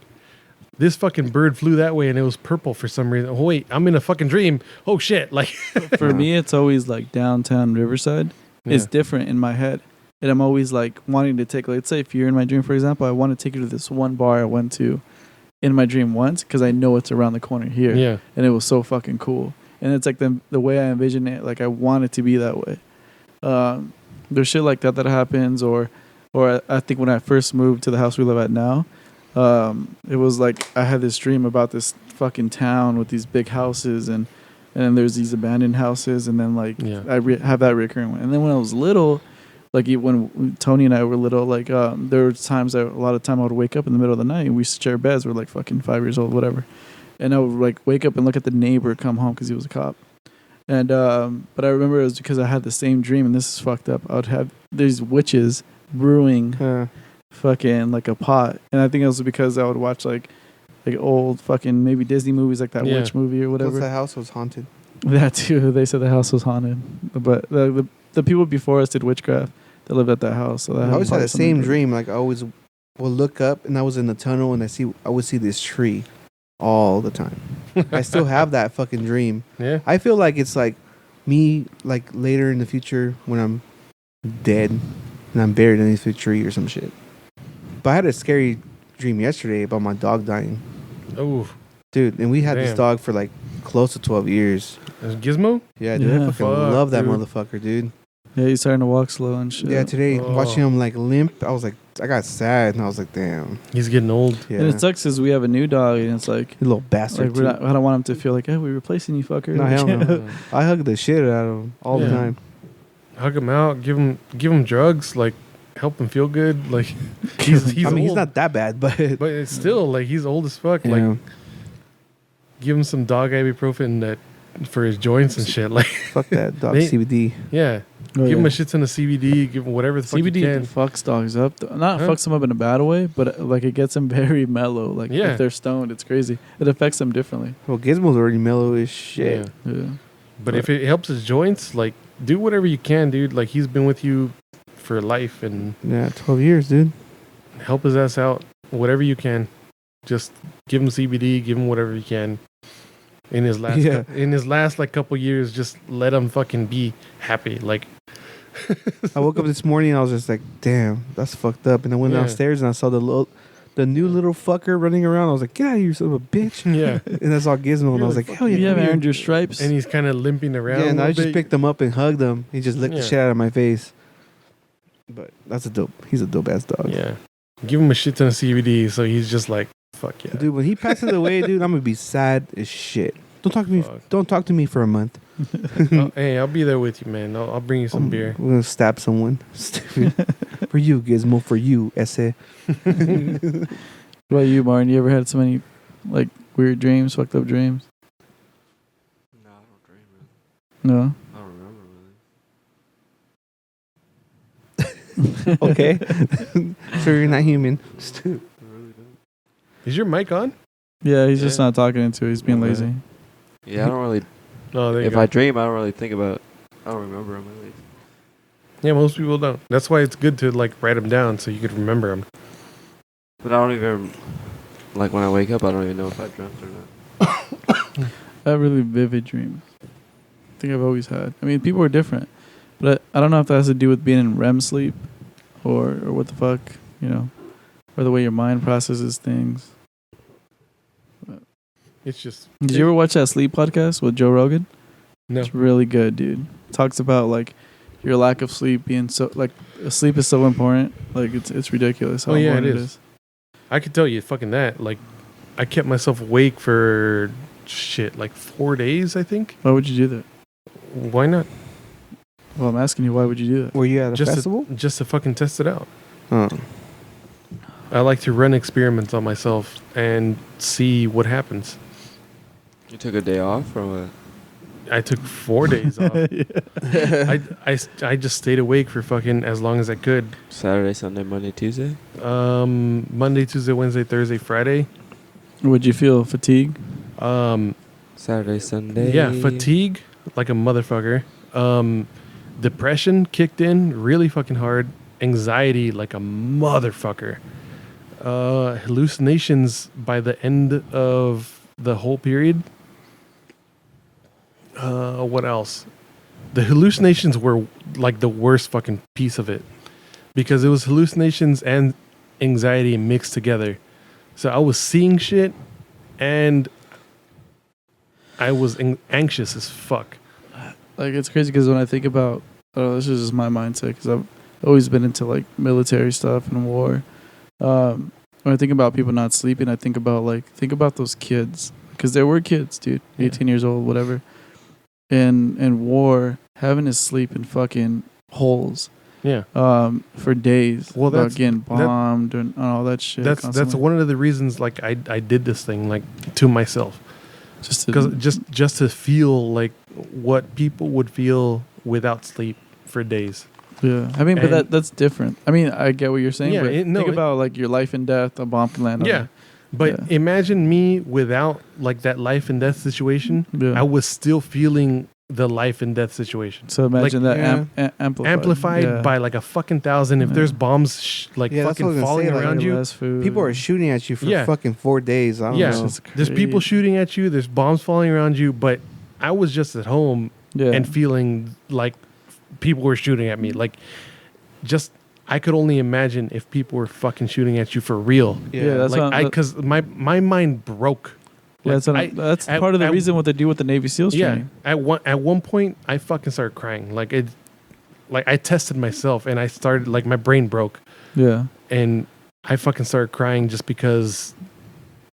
this fucking bird flew that way and it was purple for some reason. Oh, wait, I'm in a fucking dream. Oh, shit. Like, For me, it's always like downtown Riverside. It's different in my head. And I'm always like wanting to take, let's say if you're in my dream, for example, I want to take you to this one bar I went to in my dream once because I know it's around the corner here. yeah. And it was so fucking cool. And it's like the way I envision it, like I want it to be that way. There's shit like that happens, or I think when I first moved to the house we live at now, it was like I had this dream about this fucking town with these big houses, and then there's these abandoned houses, and then I have that recurring one. And then when I was little, when Tony and I were little, there were times a lot of time I would wake up in the middle of the night and we share beds. We're like fucking 5 years old, whatever. And I would wake up and look at the neighbor come home because he was a cop. And but I remember it was because I had the same dream, and this is fucked up. I would have these witches brewing fucking like a pot, and I think it was because I would watch like old fucking maybe Disney movies like that witch movie or whatever. The house was haunted. That too. They said the house was haunted, but the people before us did witchcraft. They lived at that house. So that I always had the same dream. dream. Like I always will look up, and I was in the tunnel, and I would see this tree all the time. I still have that fucking dream. Yeah. I feel like it's like me, like later in the future when I'm dead and I'm buried underneath a tree or some shit. But I had a scary dream yesterday about my dog dying. Oh, Dude, and we had this Damn. dog for like close to 12 years. Gizmo? Yeah, dude, Yeah. I fucking Fuck, love that dude. motherfucker, dude. Yeah, he's starting to walk slow and shit. Yeah, today Oh. watching him like limp, I was like, I got sad, and I was like, damn. He's getting old. Yeah, And it sucks because we have a new dog, and it's like you little bastard. we're not, I don't want him to feel like, hey, we're replacing you, fucker. No, hell no. I hug the shit out of him all the Yeah. time. Hug him out. Give him drugs. Like, help him feel good. Like, he's I mean, old. he's not that bad, but But it's still like he's old as fuck. yeah. Like, give him some dog ibuprofen for his joints and shit. Like, Fuck that dog They- CBD. yeah. Oh, Give him yeah. a shit ton of CBD. Give him whatever the fuck you CBD can. fucks dogs up. Not Huh? fucks them up in a bad way, but like it gets them very mellow. Like Yeah. if they're stoned, it's crazy. It affects them differently. Well, Gizmo's already mellow as shit. Yeah. Yeah. But if it helps his joints, like, do whatever you can, dude. Like, he's been with you for life, and Yeah, 12 years, dude. help his ass out. Whatever you can. Just give him CBD. Give him whatever you can. In his last like couple years, just let him fucking be happy. Like, I woke up this morning and I was just like, damn, that's fucked up. And I went Yeah. downstairs and I saw the new little fucker running around. I was like, get out of here, you son of a bitch. yeah. And I saw Gizmo and I was like, hell yeah. You come haven't here. earned your stripes. And he's kind of limping around. Yeah, and a I little just bit. picked him up and hugged him. He just licked the Yeah. shit out of my face. But he's a dope ass dog. Yeah. Give him a shit ton of CBD, so he's just like, fuck yeah. Dude, when he passes away, dude, I'm gonna be sad as shit. Don't talk to me. Fuck. Don't talk to me for a month. Oh, hey, I'll be there with you, man. I'll bring you some beer. We're gonna stab someone. Stupid. For you, Gizmo. For you, Esse. What about you, Martin? You ever had so many like weird dreams, fucked up dreams? No, I don't dream, really. No. I don't remember, really. Okay. So you're not human. Stupid. I really don't. Is your mic on? Yeah, he's just Yeah. not talking into it. He's being Okay. lazy. Yeah, I don't really. Oh, there you If go. I dream, I don't really think about. I don't remember them at least. Yeah, most people don't. That's why it's good to like write them down so you could remember them. But I don't even. Like when I wake up, I don't even know if I dreamt or not. I have really vivid dreams. I think I've always had. I mean, people are different, but I don't know if that has to do with being in REM sleep, or what the fuck, you know, or the way your mind processes things. It's just. Did you ever watch that sleep podcast with Joe Rogan? No. It's really good, dude. Talks about like your lack of sleep being so like sleep is so important. Like it's ridiculous how Oh, yeah, important it is. I could tell you fucking that. Like, I kept myself awake for shit like 4 days, I think. Why would you do that? Why not? Well, I'm asking you, why would you do that? Were you at a Just festival? Just to fucking test it out. Oh. I like to run experiments on myself and see what happens. You took a day off or what? I took 4 days off. I just stayed awake for fucking as long as I could. Saturday, Sunday, Monday, Tuesday. Monday, Tuesday, Wednesday, Thursday, Friday. Would you feel fatigue? Saturday, Sunday. Yeah, fatigue like a motherfucker. Depression kicked in really fucking hard. Anxiety like a motherfucker. Hallucinations by the end of the whole period. What else? The hallucinations were like the worst fucking piece of it because it was hallucinations and anxiety mixed together. So I was seeing shit and I was anxious as fuck. Like it's crazy because when I think about, this is just my mindset because I've always been into like military stuff and war. When I think about people not sleeping, I think about those kids because there were kids, dude, 18 years old, whatever. In war, having to sleep in fucking holes. Yeah. For days. Well, about that's getting bombed and all that shit. That's constantly. one of the reasons like I did this thing like to myself. Just to feel like what people would feel without sleep for days. Yeah, I mean, but that's different. I mean, I get what you're saying. Yeah, but think about like your life and death. A bomb can land. Yeah, on but Yeah. imagine me without like that life and death situation. you. Yeah. I was still feeling the life and death situation. So imagine like, that Amplified Yeah. by like 1,000. If Yeah. there's bombs Yeah, that's what I fucking was gonna falling say, like, around you, Less food. People are shooting at you for Yeah. fucking 4 days. I don't Yeah. know. It's there's people crazy. shooting at you. There's bombs falling around you. But I was just at home Yeah. and feeling like people were shooting at me. Like, just I could only imagine if people were fucking shooting at you for real. Yeah, that's like what- because my mind broke. Yeah, Like, that's at- part of the at- reason what they do with the Navy SEALs Yeah, training. at one point I fucking started crying. Like I tested myself and I started like my brain broke Yeah. and I fucking started crying just because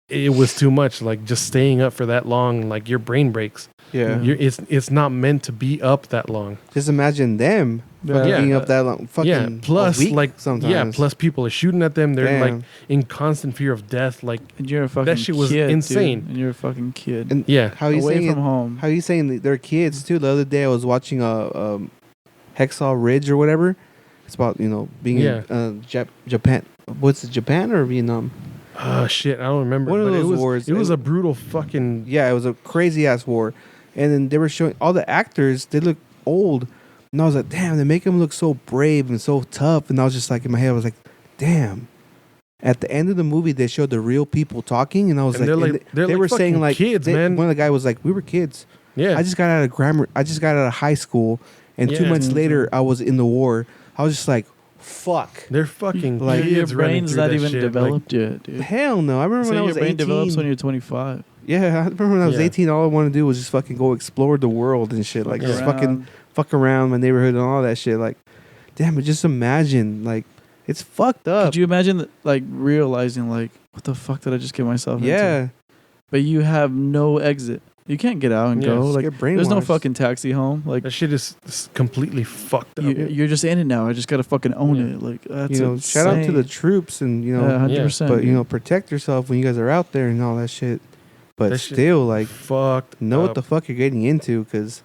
it was too much. Like just staying up for that long, like your brain breaks. Yeah. It's not meant to be up that long. Just imagine them fucking Yeah. being up that long. Fucking Yeah. Plus, a week like sometimes. yeah. Plus, people are shooting at them. They're like Damn. in constant fear of death. Like And you're a fucking shit was kid, insane. dude. And you're a fucking kid. And yeah, how you Away saying from home. How you saying that they're kids too? The other day I was watching Hexaw Ridge or whatever. It's about being Yeah. in Japan. What's it, Japan or Vietnam? shit. I don't remember. One of but those it was, wars. It was a brutal fucking. Yeah, it was a crazy ass war, and then they were showing all the actors. They look old, and I was like, damn, they make them look so brave and so tough. And I was just like in my head, I was like, damn. At the end of the movie, they showed the real people talking, and I was And like, they're they like were saying fucking like kids, man. One of the guy was like, we were kids. Yeah, I just got out of high school, and 2 Yeah. months later, I was in the war. I was just like, fuck. they're fucking Like, your kids running brain's through not that even shit. developed yet, dude. Hell no. I remember Say when I your was brain 18. develops when you're 25. Yeah, I remember when I was Yeah. 18, all I wanted to do was just fucking go explore the world and shit. Like, just fucking Around. fuck around my neighborhood and all that shit. Like, damn it, just imagine, like, It's fucked up. Could you imagine like realizing like what the fuck did I just get myself into? Yeah. But you have no exit. You can't get out and Yeah, go. Just Like get there's no brainwashed. fucking taxi home. Like That shit is completely fucked up. you're just in it now. I just gotta fucking own Yeah. it. Like that's You know, shout out to the insane. troops and, you know, Yeah, 100%. but, you know, protect yourself when you guys are out there and all that shit. But That shit still, like, fucked know up. what the fuck you're getting into because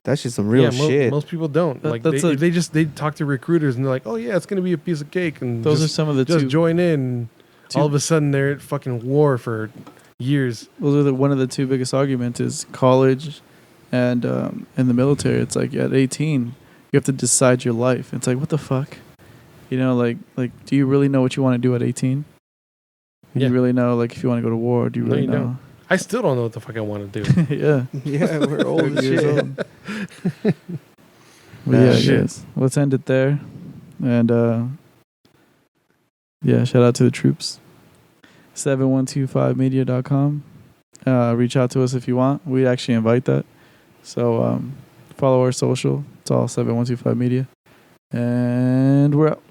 that's just some real shit. Most people don't. That- Like that's they talk to recruiters and they're like, oh yeah, it's gonna be a piece of cake, and those are just, some of the just two. join in. All of a sudden they're at fucking war for years. Those are one of the two biggest arguments is college and in the military. It's like at 18 you have to decide your life. It's like what the fuck, you know? Like do you really know what you want to do at 18? Do Yeah. you really know like if you want to go to war? Do you No, really you know? don't. I still don't know what the fuck I want to do. Yeah. Yeah, we're old as 30 years shit. old. Well, Nah, yeah, shit. guys. Let's end it there. And yeah, shout out to the troops. 7125media.com. Reach out to us if you want. We actually invite that. So follow our social. It's all 7125media. And we're out.